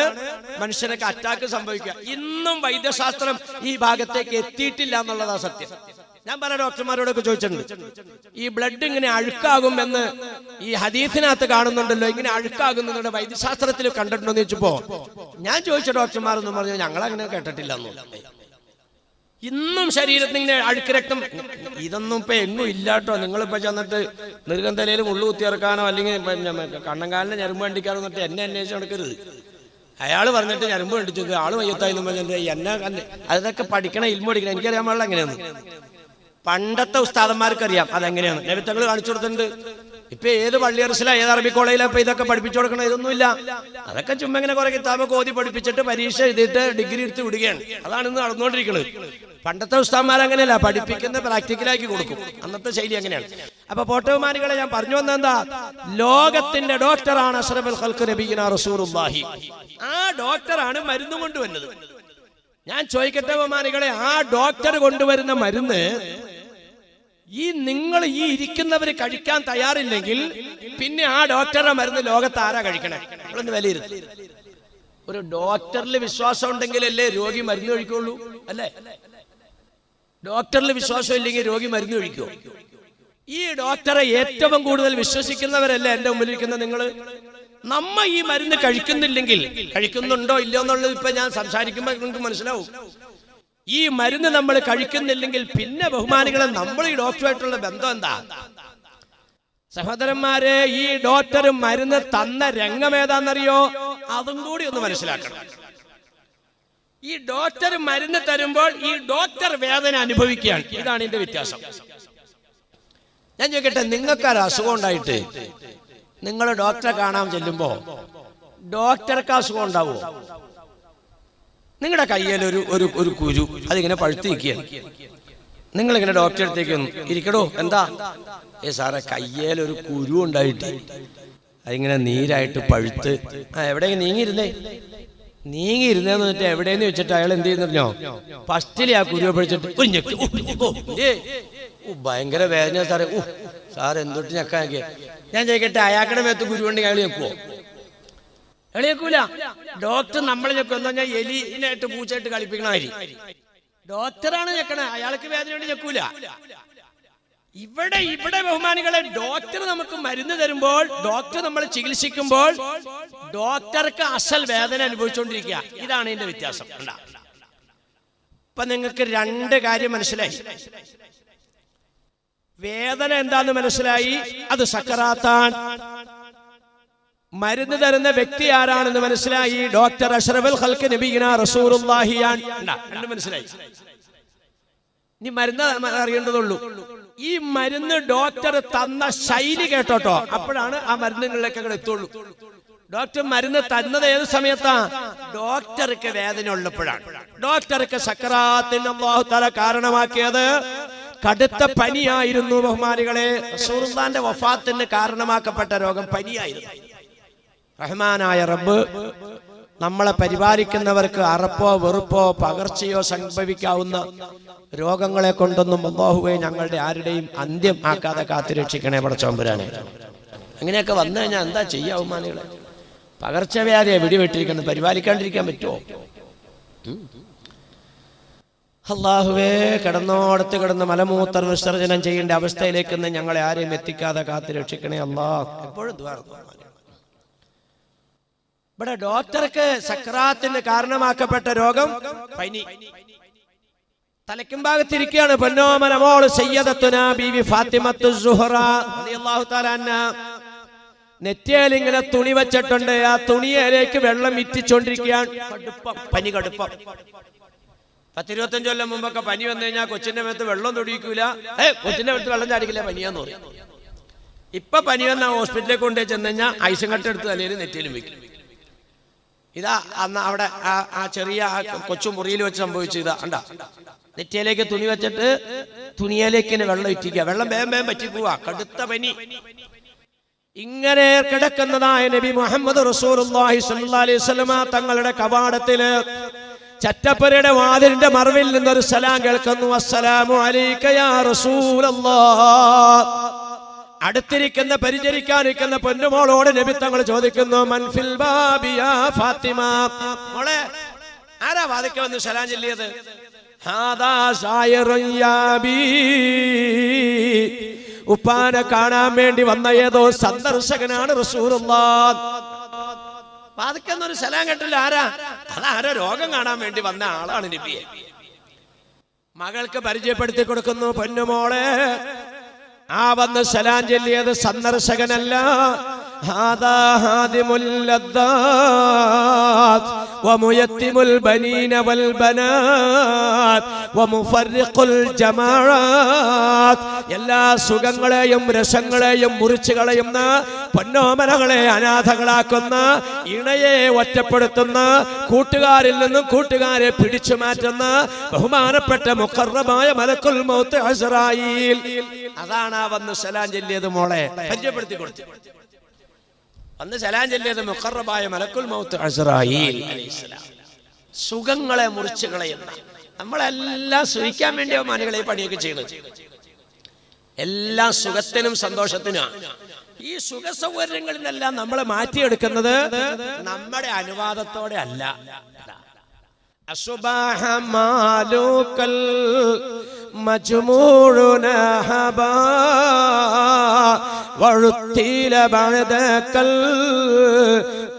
മനുഷ്യനൊക്കെ അറ്റാക്ക് സംഭവിക്കുക. ഇന്നും വൈദ്യശാസ്ത്രം ഈ ഭാഗത്തേക്ക് എത്തിയിട്ടില്ല എന്നുള്ളതാ സത്യം. ഞാൻ പല ഡോക്ടർമാരോടൊക്കെ ചോദിച്ചിട്ടുണ്ട്, ഈ ബ്ലഡ് ഇങ്ങനെ അഴുക്കാകും എന്ന് ഈ ഹദീസിനകത്ത് കാണുന്നുണ്ടല്ലോ, ഇങ്ങനെ അഴുക്കാകുന്നതിന്റെ വൈദ്യശാസ്ത്രത്തിൽ കണ്ടിട്ടുണ്ടോ എന്ന് ചോദിച്ചപ്പോ ഞാൻ ചോദിച്ച ഡോക്ടർമാരൊന്നും പറഞ്ഞു ഞങ്ങളങ്ങനെ കേട്ടിട്ടില്ല എന്ന്. ഇന്നും ശരീരത്തിൽ ഇങ്ങനെ അഴുക്ക് രക്തം, ഇതൊന്നും ഇപ്പൊ എങ്ങും ഇല്ലാട്ടോ. നിങ്ങളിപ്പോ ചെന്നിട്ട് നെറുകന്തലയിൽ മുള്ളു കുത്തിയിറക്കാനോ അല്ലെങ്കിൽ കണ്ണങ്കാലിന്റെ ഞരമ്പ് കണ്ടിക്കാനോ എന്നിട്ട് എന്നെ അന്വേഷിച്ച് നടക്കരുത്. അയാൾ പറഞ്ഞിട്ട് ഞരമ്പ് കണ്ടിച്ചു ആള് വയ്യത്തായി പറഞ്ഞിട്ട് എന്നെ അതൊക്കെ പഠിക്കണം, ഇൽമ പഠിക്കണം. എനിക്കറിയാൻ പാടില്ല എങ്ങനെയാണ്. പണ്ടത്തെ ഉസ്താദന്മാർക്കറിയാം അതെങ്ങനെയാണ്. നബിത്തങ്ങൾ കാണിച്ചു കൊടുത്തിട്ടുണ്ട്. ഇപ്പൊ ഏത് പള്ളിയറസില ഏത് അറബി കോളേജിലാണ് ഇപ്പൊ ഇതൊക്കെ പഠിപ്പിച്ചു കൊടുക്കണം? ഇതൊന്നുമില്ല. അതൊക്കെ ചുമ്മാ ഇങ്ങനെ കുറെ കിതാബൊക്കെ ഓതി പഠിപ്പിച്ചിട്ട് പരീക്ഷ എഴുതിയിട്ട് ഡിഗ്രി എടുത്ത് വിടുകയാണ്. അതാണ് ഇന്ന് നടന്നുകൊണ്ടിരിക്കുന്നത്. പണ്ടത്തെ ഉസ്താദന്മാർ അങ്ങനെയല്ല, പഠിപ്പിക്കുന്ന പ്രാക്ടിക്കലാക്കി കൊടുക്കും. അന്നത്തെ ശൈലി അങ്ങനെയാണ്. അപ്പൊ പോട്ടവമാനികളെ ഞാൻ പറഞ്ഞു വന്നെന്താ, ലോകത്തിന്റെ ഡോക്ടറാണ് അഷ്റഫുൽ ഖൽഖ് നബിയുനാ റസൂലുള്ളാഹി. ആ ഡോക്ടറാണ് മരുന്ന് കൊണ്ടുവരുന്നത്. ഞാൻ ചോദിക്കട്ടെ ബഹുമാനികളെ, ആ ഡോക്ടർ കൊണ്ടുവരുന്ന മരുന്ന് നിങ്ങൾ ഈ ഇരിക്കുന്നവര് കഴിക്കാൻ തയ്യാറില്ലെങ്കിൽ പിന്നെ ആ ഡോക്ടറുടെ മരുന്ന് ലോകത്ത് ആരാ കഴിക്കണേ? നിങ്ങളൊന്ന് വിലയിരുത്തി. ഒരു ഡോക്ടറിൽ വിശ്വാസം ഉണ്ടെങ്കിലല്ലേ രോഗി മരുന്ന് കഴിക്കുള്ളൂ, അല്ലേ? ഡോക്ടറിൽ വിശ്വാസം ഇല്ലെങ്കിൽ രോഗി മരുന്ന് കഴിക്കുമോ? ഈ ഡോക്ടറെ ഏറ്റവും കൂടുതൽ വിശ്വസിക്കുന്നവരല്ലേ എന്റെ മുമ്പിലിരിക്കുന്ന നിങ്ങള്. നമ്മ ഈ മരുന്ന് കഴിക്കുന്നില്ലെങ്കിൽ, കഴിക്കുന്നുണ്ടോ ഇല്ലയോ എന്നുള്ളത് ഇപ്പൊ ഞാൻ സംസാരിക്കുമ്പോൾ നിങ്ങൾക്ക് മനസ്സിലാവും. ഈ മരുന്ന് നമ്മൾ കഴിക്കുന്നില്ലെങ്കിൽ പിന്നെ ബഹുമാനികളെ നമ്മൾ ഈ ഡോക്ടറുമായിട്ടുള്ള ബന്ധം എന്താ? സഹോദരന്മാരെ, ഈ ഡോക്ടർ മരുന്ന് തന്ന രംഗം ഏതാണെന്നറിയോ? അതും കൂടി ഒന്ന് മനസ്സിലാക്കണം. ഈ ഡോക്ടർ മരുന്ന് തരുമ്പോൾ ഈ ഡോക്ടർ വേദന അനുഭവിക്കുകയാണ്. ഇതാണ് ഇതിന്റെ വ്യത്യാസം. ഞാൻ ചോദിക്കട്ടെ, നിങ്ങൾക്കൊരു അസുഖം ഉണ്ടായിട്ട് നിങ്ങൾ ഡോക്ടറെ കാണാൻ ചെല്ലുമ്പോ ഡോക്ടർക്ക് അസുഖം ഉണ്ടാവുമോ? നിങ്ങളുടെ കയ്യിൽ ഒരു കുരു അതിങ്ങനെ പഴുത്ത് നിൽക്കുകയാണ്. നിങ്ങളിങ്ങനെ ഡോക്ടറെ അടുത്തേക്ക് ഇരിക്കടോ, എന്താ? സാറേ, കയ്യേൽ ഒരു കുരു ഉണ്ടായിട്ട് അതിങ്ങനെ നീരായിട്ട് പഴുത്ത്. എവിടെ നീങ്ങിയിരുന്നേന്ന് വെച്ചിട്ട് എവിടെയെന്ന് വെച്ചിട്ട് അയാൾ എന്ത് ചെയ്യുന്നറിഞ്ഞോ? ഫസ്റ്റിൽ ആ കുരുവെ പഴിച്ചിട്ട് ഭയങ്കര വേദന സാറേ. സാർ എന്തൊട്ട് ഞെക്കാക്കിയ. ഞാൻ ചോദിക്കട്ടെ, അയാളുടെ മേത്ത് കുരുവുണ്ടെങ്കിൽ അയാൾ ഞെക്കുവോ? എളിയേക്കൂല. ഡോക്ടർ നമ്മളെ ഞെക്കും. എന്താ ഞാൻ എലിനായിട്ട് പൂച്ചയായിട്ട് കളിപ്പിക്കണമായിരി. ഡോക്ടറാണ് ഞെക്കണേ, അയാൾക്ക് വേദനയോട് ഞെക്കൂല. ഇവിടെ ബഹുമാനികളെ, ഡോക്ടർ നമുക്ക് മരുന്ന് തരുമ്പോൾ, ഡോക്ടർ നമ്മൾ ചികിത്സിക്കുമ്പോൾ ഡോക്ടർക്ക് അസൽ വേദന അനുഭവിച്ചുകൊണ്ടിരിക്കുക. ഇതാണ് ഇതിന്റെ വ്യത്യാസം. ഇപ്പൊ നിങ്ങൾക്ക് രണ്ട് കാര്യം മനസ്സിലായി. വേദന എന്താന്ന് മനസ്സിലായി, അത് സക്കറാത്താണ്. മരുന്ന് തരുന്ന വ്യക്തി ആരാണെന്ന് മനസ്സിലായി, ഡോക്ടർ അഷ്റഫുൽ ഖൽഖ് നബിയുനാ റസൂലുള്ളാഹിയാണ്. മനസ്സിലായി. ഇനി മരുന്ന് അറിയേണ്ടതുള്ളൂ. ഈ മരുന്ന് ഡോക്ടർ തന്ന ശൈലി കേട്ടോട്ടോ, അപ്പോഴാണ് ആ മരുന്നുകളിലേക്ക് അങ്ങോട്ട് എത്തുള്ളൂ. ഡോക്ടർ മരുന്ന് തന്നത് ഏത് സമയത്താ? ഡോക്ടർക്ക് വേദന ഉള്ളപ്പോഴാണ്. ഡോക്ടർക്ക് സക്കറാത്തിന് അല്ലാഹു തആല കാരണമാക്കിയത് കടുത്ത പനിയായിരുന്നു ബഹുമാനികളെ. റസൂലുള്ളാഹിന്റെ വഫാത്തിന് കാരണമാക്കപ്പെട്ട രോഗം പനിയായിരുന്നു. റഹ്മാനായ റബ്ബ് നമ്മളെ പരിപാലിക്കുന്നവർക്ക് അറപ്പോ വെറുപ്പോ പകർച്ചയോ സംഭവിക്കാവുന്ന രോഗങ്ങളെ കൊണ്ടൊന്നും അല്ലാഹുവേ ഞങ്ങളുടെ ആരുടെയും അന്ത്യം ആക്കാതെ കാത്തുരക്ഷിക്കണേ പടച്ചോമ്പുരാനെ. അങ്ങനെയൊക്കെ വന്നു കഴിഞ്ഞാൽ എന്താ ചെയ്യാ ബഹുമാനികളെ? പകർച്ചവ്യാധിയെ വെടിവെട്ടിരിക്കുന്നത് പരിപാലിക്കാണ്ടിരിക്കാൻ പറ്റുമോ? അല്ലാഹുവേ, കിടന്നോടത്ത് കിടന്ന് മലമൂത്ര വിസർജനം ചെയ്യേണ്ട അവസ്ഥയിലേക്ക് ഞങ്ങളെ ആരെയും എത്തിക്കാതെ കാത്തുരക്ഷിക്കണേ അല്ലാഹ്. എപ്പോഴും ദുആ. ഇവിടെ ഡോക്ടർക്ക് സക്രാത്തിന് കാരണമാക്കപ്പെട്ട രോഗം പനി. തലയ്ക്കും ഭാഗത്തിരിക്കുകയാണ് പൊന്നോമന മോള് സയ്യിദത്തുനാ ബീവി ഫാത്തിമത്തു സുഹറ റളിയല്ലാഹു തആല അൻഹാ. നെറ്റിയിൽ ഇങ്ങനെ തുണി വെച്ചിട്ടുണ്ട്. ആ തുണിയിലേക്ക് വെള്ളം ഇറ്റിച്ചോണ്ടിരിക്കുകയാണ്. പനി കടുപ്പം. 10-25 കൊല്ലം മുമ്പൊക്കെ പനി വന്നു കഴിഞ്ഞാൽ കൊച്ചിന്റെ മേത്ത് വെള്ളം തൊടിയിക്കൂല, കൊച്ചിന്റെ മേത്ത് വെള്ളം ചാടിക്കില്ല, പനിയാന്ന് പറയും. ഇപ്പൊ പനി വന്ന ഹോസ്പിറ്റലിൽ കൊണ്ടുപോയി ചെന്ന് കഴിഞ്ഞാൽ ഐസും കട്ടെടുത്ത് തലയിൽ നെറ്റിയിലും വെക്കും. ഇതാ അന്ന് അവിടെ ആ ചെറിയ കൊച്ചു മുറിയിൽ വെച്ച് സംഭവിച്ചു. ഇതാ കണ്ടാ, നെറ്റിയിലേക്ക് തുണി വെച്ചിട്ട് തുണിയിലേക്ക് വെള്ളം ഇറ്റിക്കുക. വെള്ളം വേഗം വേഗം പറ്റി പോവാ. കടുത്ത പനി. ഇങ്ങനെ കിടക്കുന്നതായ നബി മുഹമ്മദ് റസൂലുള്ളാഹി സ്വല്ലല്ലാഹി അലൈഹി വസല്ലമ തങ്ങളുടെ കവാടത്തില് ചറ്റപ്പുരയുടെ വാതിലിന്റെ മറവിൽ നിന്നൊരു സലാം കേൾക്കുന്നു. അസ്സലാമു അലൈക യാ റസൂലല്ലാഹ്. അടുത്തിരിക്കുന്ന പരിചരിക്കാനിരിക്കുന്ന പൊന്നുമോളോട് നബി തങ്ങൾ ചോദിക്കുന്നു, മൻഫിൽ ബാബി യാ ഫാത്തിമ. മോളെ, ആരാ വാതിൽക്ക് വന്ന് സലാം ചൊല്ലിയത്? ഹാദാ സായിറുൻ യാബി. ഉപ്പാനെ കാണാൻ വേണ്ടി വന്ന ഏതോ സന്ദർശകനാണ് റസൂലുള്ളാഹ്. വാതിൽക്കൊന്നൊരു സലാം കേട്ടില്ല. ആരാ? അതാരോ രോഗം കാണാൻ വേണ്ടി വന്ന ആളാണ് നബിയെ. മകൾക്ക് പരിചയപ്പെടുത്തി കൊടുക്കുന്നു, പൊന്നുമോളെ, ആ വന്ന് സലാം ചൊല്ലിയത് സന്ദർശകനല്ല. ഹാദാ ഹാദിമുൽ ലദ്ദാത്ത് വമുയത്തിമുൽ ബനീന വൽ ബനാത്ത് വമുഫർരിഖുൽ ജമാഅത്ത്. എല്ലാ സുഖങ്ങളെയും രസങ്ങളെയും മുറിച്ചു കളയുന്ന, പൊന്നോമനകളെ അനാഥകളാക്കുന്ന, ഇണയെ ഒറ്റപ്പെടുത്തുന്ന, കൂട്ടുകാരിൽ നിന്നും കൂട്ടുകാരെ പിടിച്ചു മാറ്റുന്ന ബഹുമാനപ്പെട്ട മുഖറബായ മലക്കുൽ മൗത്ത് അസ്റായീൽ. അതാണ് ആ വന്ന് സലാം ചൊല്ലിയത്. മോളെ പരിചയപ്പെടുത്തി കൊടുത്തു. അന്ന് സലാം ചൊല്ലിയത് മുഖറബായ മലക്കുൽ മൗത്ത് അസ്റായീൽ അലൈഹിസ്സലാം. സുഖങ്ങളെ മുറിച്ചു കളയുന്ന, നമ്മളെല്ലാം സുഖിക്കാൻ വേണ്ടിയോ മാനുകളെ ഈ പണിയൊക്കെ ചെയ്യുന്നത്. എല്ലാ സുഖത്തിനും സന്തോഷത്തിനുമാണ്. ഈ സുഖ സൗകര്യങ്ങളിലെല്ലാം നമ്മളെ മാറ്റിയെടുക്കുന്നത് നമ്മുടെ അനുവാദത്തോടെ അല്ല. അസുബഹ മാലൂക്കൽ മജ്മൂഉന ഹബാ വറുത്തീല ബഅദകൽ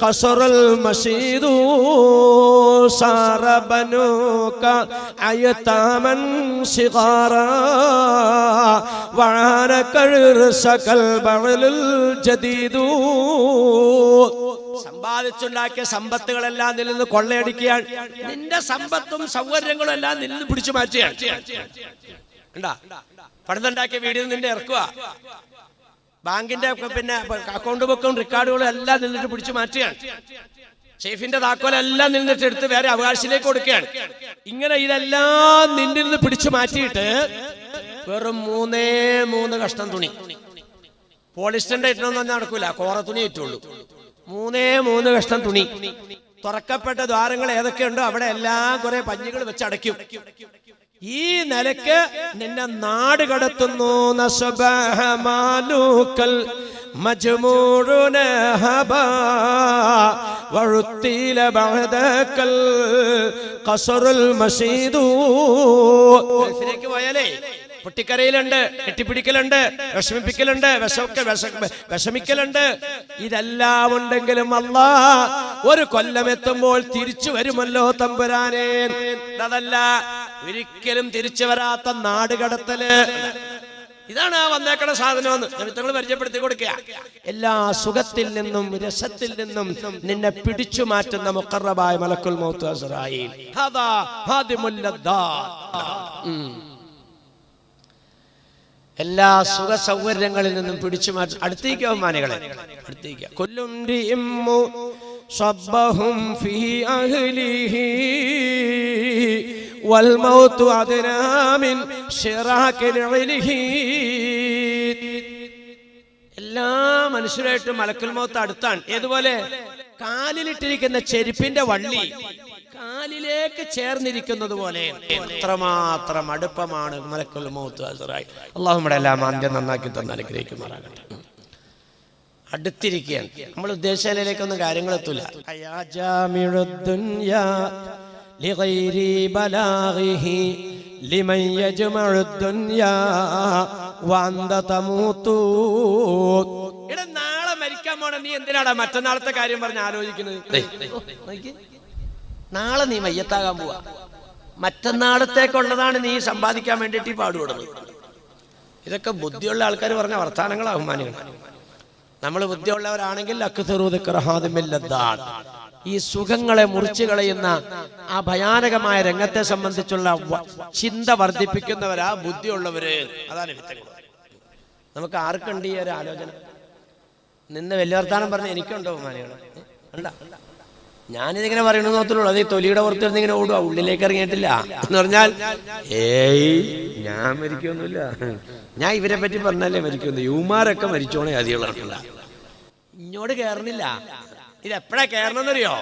ഖസറൽ മസീദു സാറബനുക അയതാമൻ സിഗാറാ വഅനകർസകൽ ബഅലുൽ ജദീദു. സമ്പാദിച്ചുണ്ടാക്കിയ സമ്പത്തുകളെല്ലാം നിന്നിൽ നിന്ന് കൊള്ളയടിക്കുകയാണ്. നിന്റെ സമ്പത്തും സൗകര്യങ്ങളും എല്ലാം നിന്നിൽ നിന്ന് പിടിച്ചു മാറ്റുകയാണ്. പണിതുണ്ടാക്കിയ വീടിൽ നിന്റെ ഇറക്കുക. ബാങ്കിന്റെ പിന്നെ അക്കൗണ്ട് ബുക്കും റെക്കോർഡുകളും എല്ലാം നിന്നിട്ട് പിടിച്ചു മാറ്റുകയാണ്. ഷെയ്ഫിന്റെ താക്കോലെല്ലാം നിന്നിട്ട് എടുത്ത് വേറെ അവകാശിലേക്ക് കൊടുക്കുകയാണ്. ഇങ്ങനെ ഇതെല്ലാം നിന്നിൽ നിന്ന് പിടിച്ചു മാറ്റിയിട്ട് വെറും 3 കഷ്ണം തുണി, പോളിസ്റ്ററിന്റെ ഇട്ടൊന്നും തന്നെ നടക്കൂല, കോറ തുണി ഇട്ടുള്ളൂ. 3 കഷ്ണം തുണി. തുറക്കപ്പെട്ട ദ്വാരങ്ങൾ ഏതൊക്കെയുണ്ടോ അവിടെ എല്ലാം കുറെ പഞ്ഞികൾ വെച്ചടയ്ക്കും. ഈ നിലക്ക് നിന്നെ നാട് കടത്തുന്നു. നസബഹ മാലൂക്കൽ മജ്മൂഉന ഹബാ വറുത്തീല ബഅദകൽ ഖസറുൽ മസീദു. ഗൾഫിലേക്ക് പോയാലേ പൊട്ടിക്കരയിലുണ്ട്, കെട്ടിപ്പിടിക്കലുണ്ട്, വിഷമിപ്പിക്കലുണ്ട്, വിഷമിക്കലുണ്ട്. ഇതെല്ലാം ഉണ്ടെങ്കിലും അല്ലാഹ് ഒരു കൊല്ലം എത്തുമ്പോൾ തിരിച്ചു വരുമല്ലോ തമ്പുരാനെ. അതല്ല, ഒരിക്കലും തിരിച്ചു വരാത്ത നാട് കടത്തല്. ഇതാണ് ആ വന്നേക്കണ സാധനമെന്ന് നിമിത്തങ്ങൾ പരിചയപ്പെടുത്തി കൊടുക്കുക. എല്ലാ സുഖത്തിൽ നിന്നും രസത്തിൽ നിന്നും നിന്നെ പിടിച്ചു മാറ്റുന്ന മുഖറബായ മലക്കുൽ മൗത്ത് അസ്റായീൽ. ഹാദാ ഹാദിമുൽ ലദ്ദാത്ത്. എല്ലാ സുഖ സൗകര്യങ്ങളിൽ നിന്നും പിടിച്ചു മാറ്റും. അടുത്തേക്ക് ബഹുമാനികളെ, അടുത്തേക്ക്. കുല്ലും റിഇമ്മു സബ്ബഹും ഫീ അഹ്ലിഹി വൽ മൗതു അദ്നാ മിൻ ശിറാകിൽ ഇൽഹി. എല്ലാ മനുഷ്യരായിട്ടും മലക്കുൽ മൗത്ത് അടുത്താണ്. ഏതുപോലെ കാലിലിട്ടിരിക്കുന്ന ചെരുപ്പിന്റെ വള്ളി കാലിലേക്ക് ചേർന്നിരിക്കുന്നത് പോലെ എത്രമാത്രം അടുപ്പമാണ് മലക്കുൽ മൗത്ത് അസ്റായിൽ. അല്ലാഹു നമ്മുടെ എല്ലാം അന്ത്യം നന്നാക്കി തന്ന് അനുഗ്രഹിക്കുമാറാകട്ടെ. അടുത്തിരിക്കുകയാണ്. നമ്മൾ ഉദ്ദേശിച്ചതിലേക്കൊന്നും കാര്യങ്ങൾ എത്തൂല. നാളെ മരിക്കാൻ പോണ നീ എന്തിനാടാ മറ്റന്നാളത്തെ കാര്യം പറഞ്ഞ് ആലോചിക്കുന്നത്? നാളെ നീ മയ്യത്താകാൻ പോവാ. മറ്റന്നാളത്തേക്കുള്ളതാണ് നീ സമ്പാദിക്കാൻ വേണ്ടിയിട്ട് ഈ പാടുപെടുന്നത്. ഇതൊക്കെ ബുദ്ധിയുള്ള ആൾക്കാർ പറഞ്ഞ വർത്താനങ്ങളാകും മാനികൾ. നമ്മൾ ബുദ്ധിയുള്ളവരാണെങ്കിൽ ഈ സുഖങ്ങളെ മുറിച്ചു കളയുന്ന ആ ഭയാനകമായ രംഗത്തെ സംബന്ധിച്ചുള്ള ചിന്ത വർദ്ധിപ്പിക്കുന്നവരാ ബുദ്ധിയുള്ളവര്. അതാണ് വിത്തകൾ. നമുക്ക് ആർക്കുണ്ട് ഈ ഒരു ആലോചന? നിന്ന് വലിയ വർത്താനം പറഞ്ഞ എനിക്കുണ്ടോ മാനികളെ? അല്ല, ഞാനിതിങ്ങനെ പറയണമെന്ന് മാത്രമേ. അത് ഈ തൊലിയുടെ പുറത്തിരുന്ന് ഇങ്ങനെ ഓടുക, ഉള്ളിലേക്ക് ഇറങ്ങിയിട്ടില്ല എന്ന് പറഞ്ഞാൽ ഞാൻ മരിക്കൊന്നുമില്ല. ഞാൻ ഇവരെ പറ്റി പറഞ്ഞാലേ മരിക്കുന്നു. യുവമാരൊക്കെ മരിച്ചോണേ അതികളാണല്ല. ഇങ്ങോട്ട് കയറുന്നില്ല. ഇതെപ്പോഴാ കയറണമെന്നറിയോ?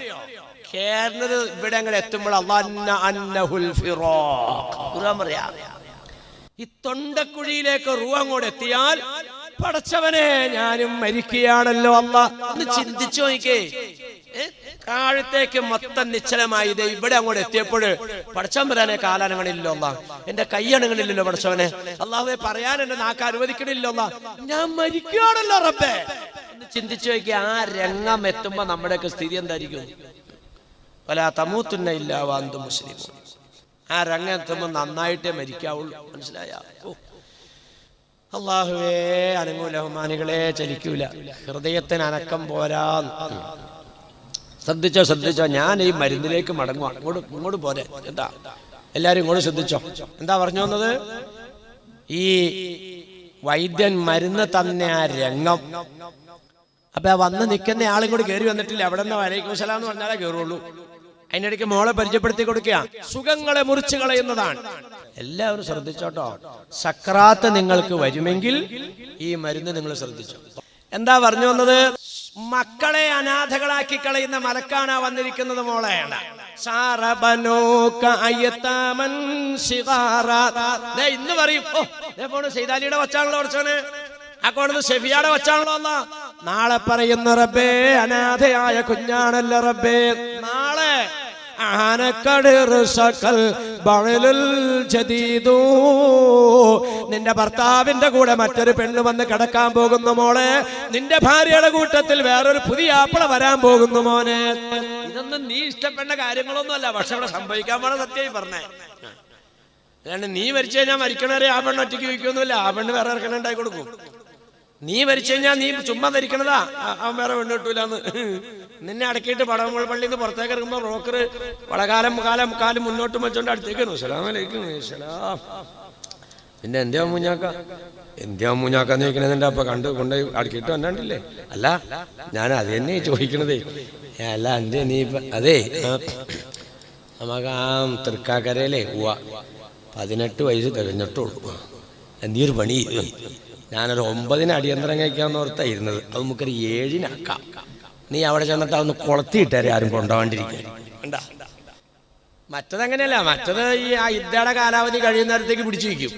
കയറുന്നത് ഇവിടെ അങ്ങനെ എത്തുമ്പോൾ പറയാ ഈ തൊണ്ടക്കുഴിയിലേക്ക് റൂഹ് അങ്ങോട്ട് എത്തിയാൽ പടച്ചവനെ ഞാനും മരിക്കുകയാണല്ലോ അല്ലാ ഒന്ന് ചിന്തിച്ചു നോക്കേ. കാഴത്തേക്ക് മൊത്തം നിശ്ചലമായി. ഇത് ഇവിടെ അങ്ങോട്ട് എത്തിയപ്പോൾ പടച്ചവൻ പറയാനെ കാലാനങ്ങളില്ലോ അല്ലാ, എന്റെ കൈയണങ്ങളില്ലല്ലോ പടച്ചവനെ, അല്ലാഹുവേ പറയാൻ എന്റെ നാക്ക് അനുവദിക്കണില്ലോ അല്ലാ, ഞാൻ മരിക്കുകയാണല്ലോ റബ്ബേ എന്ന് ചിന്തിച്ചു നോക്കി. ആ രംഗം എത്തുമ്പോ നമ്മുടെയൊക്കെ സ്ഥിതി എന്തായിരിക്കും? വലാ തമൂത്തുന്ന ഇല്ലാ വഅൻതും മുസ്ലിമൂൻ. ആ രംഗം എത്തുമ്പോ നന്നായിട്ടേ മരിക്കാവുള്ളൂ. മനസ്സിലായോ? അല്ലാഹുവേ അനുകൂലഹുമാനികളെ ചലിക്കൂല. ഹൃദയത്തിന് അനക്കം പോരാ. ശ്രദ്ധിച്ചോ. ഞാൻ ഈ മരുന്നിലേക്ക് മടങ്ങുക. ഇങ്ങോട്ട് പോരെ. എന്താ എല്ലാരും ഇങ്ങോട്ട് ശ്രദ്ധിച്ചോ. എന്താ പറഞ്ഞു വന്നത്? ഈ വൈദ്യൻ മരുന്ന് തന്നെ ആ രംഗം. അപ്പൊ ആ വന്ന് നിൽക്കുന്ന ആളും കൂടി കയറി വന്നിട്ടില്ല. അവിടെ നിന്ന് വലൈക്കും സലാം എന്ന് പറഞ്ഞാലേ കയറുള്ളൂ. അതിനിടയ്ക്ക് മോളെ പരിചയപ്പെടുത്തി കൊടുക്കുക. സുഖങ്ങളെ മുറിച്ചു കളയുന്നതാണ്. എല്ലാവരും ശ്രദ്ധിച്ചോട്ടോ. സക്രാത്ത് നിങ്ങൾക്ക് വരുമെങ്കിൽ ഈ മരുന്ന് നിങ്ങൾ ശ്രദ്ധിച്ചോ. എന്താ പറഞ്ഞു വന്നത്? മക്കളെ അനാഥകളാക്കി കളയുന്ന മലക്കാണ് വന്നിരിക്കുന്നത്. മോളെ ഇന്ന് പറയും സൈദാലിയുടെ വച്ചാണല്ലോ കുറച്ചോന്, ആ കോണത് ഷെഫിയാടെ വച്ചാണല്ലോ അല്ല. നാളെ പറയുന്ന റബ്ബേ അനാഥയായ കുഞ്ഞാണല്ലോ റബ്ബേ. നാളെ നിന്റെ ഭർത്താവിന്റെ കൂടെ മറ്റൊരു പെണ്ണ് വന്ന് കിടക്കാൻ പോകുന്നു മോളെ. നിന്റെ ഭാര്യയുടെ കൂട്ടത്തിൽ വേറൊരു പുതിയ ആപ്പിള വരാൻ പോകുന്നു മോനെ. ഇതൊന്നും നീ ഇഷ്ടപ്പെട്ട കാര്യങ്ങളൊന്നും അല്ല. പക്ഷെ അവിടെ സംഭവിക്കാൻ പോണ സത്യമായി പറഞ്ഞേ. അല്ലാണ്ട് നീ മരിച്ചു കഴിഞ്ഞാൽ മരിക്കണവരെ ആ പെണ്ണ് ഒറ്റയ്ക്ക് വയ്ക്കൊന്നുമില്ല. ആ പെണ്ണ് വേറെ ഇറക്കണം ഉണ്ടായി കൊടുക്കും. നീ മരിച്ചു കഴിഞ്ഞാൽ നീ ചുമ്മാ ധരിക്കണതാ, അവൻ വേറെ പെണ്ണ് കിട്ടൂലെന്ന്. നിന്നെ അടക്കിയിട്ട് പടവങ്ങൾ പള്ളിയിൽ നിന്ന് പുറത്തേക്ക് ഇറങ്ങുമ്പോൾ ബ്രോക്കർ കാലം മുന്നോട്ട് വെച്ചോണ്ട് അടുത്തേക്ക് സലാമലൈക്കും സലാം. പിന്നെ എന്തിയാ മൂഞ്ഞാക്കാന്ന് ചോദിക്കണതിന്റെ അപ്പൊ കൊണ്ടുപോയി അടക്കിയിട്ട് വന്നിട്ടില്ലേ? അല്ല, ഞാൻ അത് തന്നെ ചോദിക്കണതേ. അല്ല എന്റെ നീ അതേ നമുക്ക് ആ തൃക്കാക്കരയിലേ 18 വയസ്സ് തികഞ്ഞിട്ടുള്ളൂ. എന്തൊരു പണി. ഞാനൊരു 9 അടിയന്തരം കഴിക്കാമെന്ന് ഓർത്തായിരുന്നത്. അത് നമുക്കൊരു 7 നീ അവിടെ ചെന്നിട്ട് അതൊന്ന് കൊളത്തിയിട്ടേ ആരും കൊണ്ടുപോകാണ്ടിരിക്കാൻ. മറ്റതങ്ങനെയല്ല. മറ്റത് ഈ ഇദ്ദയുടെ കാലാവധി കഴിയുന്നിടത്തേക്ക് പിടിച്ചു വയ്ക്കും.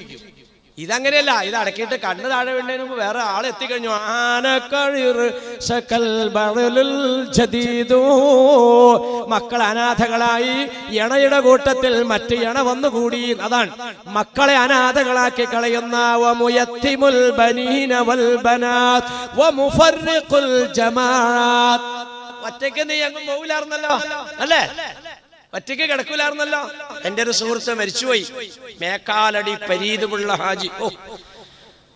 ഇതങ്ങനെയല്ല. ഇത് അടക്കിയിട്ട് കണ്ണ് താഴെ വീണ്ടതിന് മുമ്പ് വേറെ ആൾ എത്തിക്കഴിഞ്ഞു. മക്കൾ അനാഥകളായി ഇണയുടെ കൂട്ടത്തിൽ മറ്റ് ഇണ വന്നുകൂടി. അതാണ് മക്കളെ അനാഥകളാക്കി കളയുന്ന ഒറ്റയ്ക്ക് നീ എങ്ങും പോവില്ലായിരുന്നല്ലോ അല്ലേ? ഒറ്റയ്ക്ക് കിടക്കൂലായിരുന്നല്ലോ. എന്റെ ഒരു സുഹൃത്ത് മരിച്ചുപോയി, മേക്കാലടി പരീതുള്ള ഹാജി.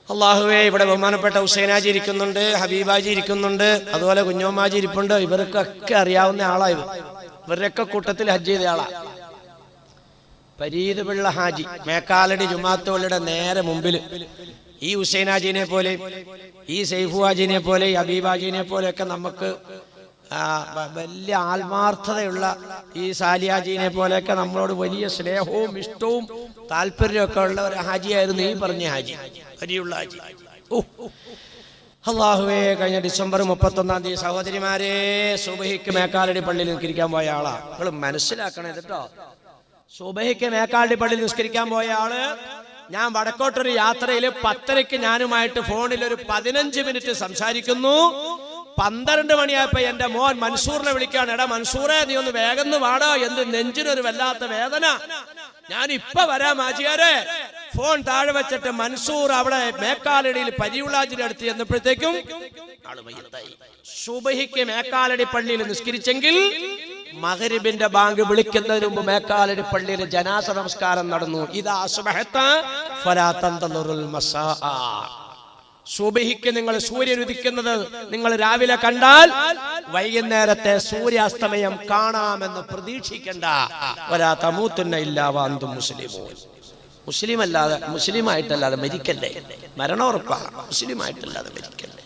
അള്ളാഹുവേ, ഇവിടെ ബഹുമാനപ്പെട്ട ഹുസൈനാജി ഇരിക്കുന്നുണ്ട്, ഹബീബാജി ഇരിക്കുന്നുണ്ട്, അതുപോലെ കുഞ്ഞോമാജി ഇരിപ്പുണ്ട്. ഇവർക്കൊക്കെ അറിയാവുന്ന ആളായിരുന്നു. ഇവരുടെയൊക്കെ കൂട്ടത്തിൽ ഹജ്ജ് ചെയ്ത ആളാ പരീതുള്ള ഹാജി. മേക്കാലടി ജുമാത്തുകളുടെ നേരെ മുമ്പിൽ ഈ ഹുസൈനാജിനെ പോലെ, ഈ സൈഫു ഹാജിനെ പോലെ, ഈ ഹബീബാജിനെ പോലെയൊക്കെ നമുക്ക് വലിയ ആത്മാർത്ഥതയുള്ള ഈ സാലിയാജീനെ പോലെയൊക്കെ നമ്മളോട് വലിയ സ്നേഹവും ഇഷ്ടവും താല്പര്യമൊക്കെ ഉള്ള ഒരു ഹാജിയായിരുന്നു ഈ പറഞ്ഞ ഹാജി, വലിയുള്ള ഹാജി. അള്ളാഹുവേ, കഴിഞ്ഞ ഡിസംബർ 31 സഹോദരിമാരെ, സുബഹിക്ക് മേക്കാലടി പള്ളിയിൽ നിസ്കരിക്കാൻ പോയ ആളാ. നിങ്ങൾ മനസ്സിലാക്കണേ കേട്ടോ. സുബഹിക്ക് മേക്കാലടി പള്ളിയിൽ നിസ്കരിക്കാൻ പോയ ആള്, ഞാൻ വടക്കോട്ടൊരു യാത്രയിൽ 10:30 ഞാനുമായിട്ട് ഫോണിൽ ഒരു 15 മിനിറ്റ് സംസാരിക്കുന്നു. 12 മണിയായപ്പോ എന്റെ മോൻ മൻസൂറിനെ വിളിക്കാണ്. എടാ മൻസൂറെ, നീ ഒന്ന് വേഗം വാടാ, എന്ത് നെഞ്ചിനൊരു വല്ലാത്ത വേദന, ഞാൻ ഇപ്പൊ വരാം ഹാജിയാരെ. ഫോൺ താഴെ വെച്ചിട്ട് മൻസൂർ അവിടെ മേക്കാലടിയിൽ പരിയുള്ളാജിന്റെ അടുത്ത് ചെന്നപ്പോഴത്തേക്കും ആള് മയ്യത്തായി. സുബഹിക്ക് മേക്കാലടി പള്ളിയിൽ നിസ്കരിച്ചെങ്കിൽ മഗ്രിബിന്റെ ബാങ്ക് വിളിക്കുന്നതിന് മുമ്പ് മേക്കാലടി പള്ളിയിൽ ജനാസ നമസ്കാരം നടന്നു. ഇദാ അസ്ബഹത ഫലാ തന്തളുൽ മസാ. സുബഹിക്ക് നിങ്ങൾ സൂര്യൻ ഉദിക്കുന്നത് നിങ്ങൾ രാവിലെ കണ്ടാൽ വൈകുന്നേരത്തെ സൂര്യാസ്തമയം കാണാമെന്ന് പ്രതീക്ഷിക്കണ്ട. വലാ തമൂതുന്ന ഇല്ലാ വഅൻതും മുസ്ലിമൂൻ. മുസ്ലിമായിട്ടല്ലാതെ മരിക്കല്ലേ, മരണോറപ്പാ. മുസ്ലിമായിട്ടല്ലാതെ മരിക്കല്ലേ.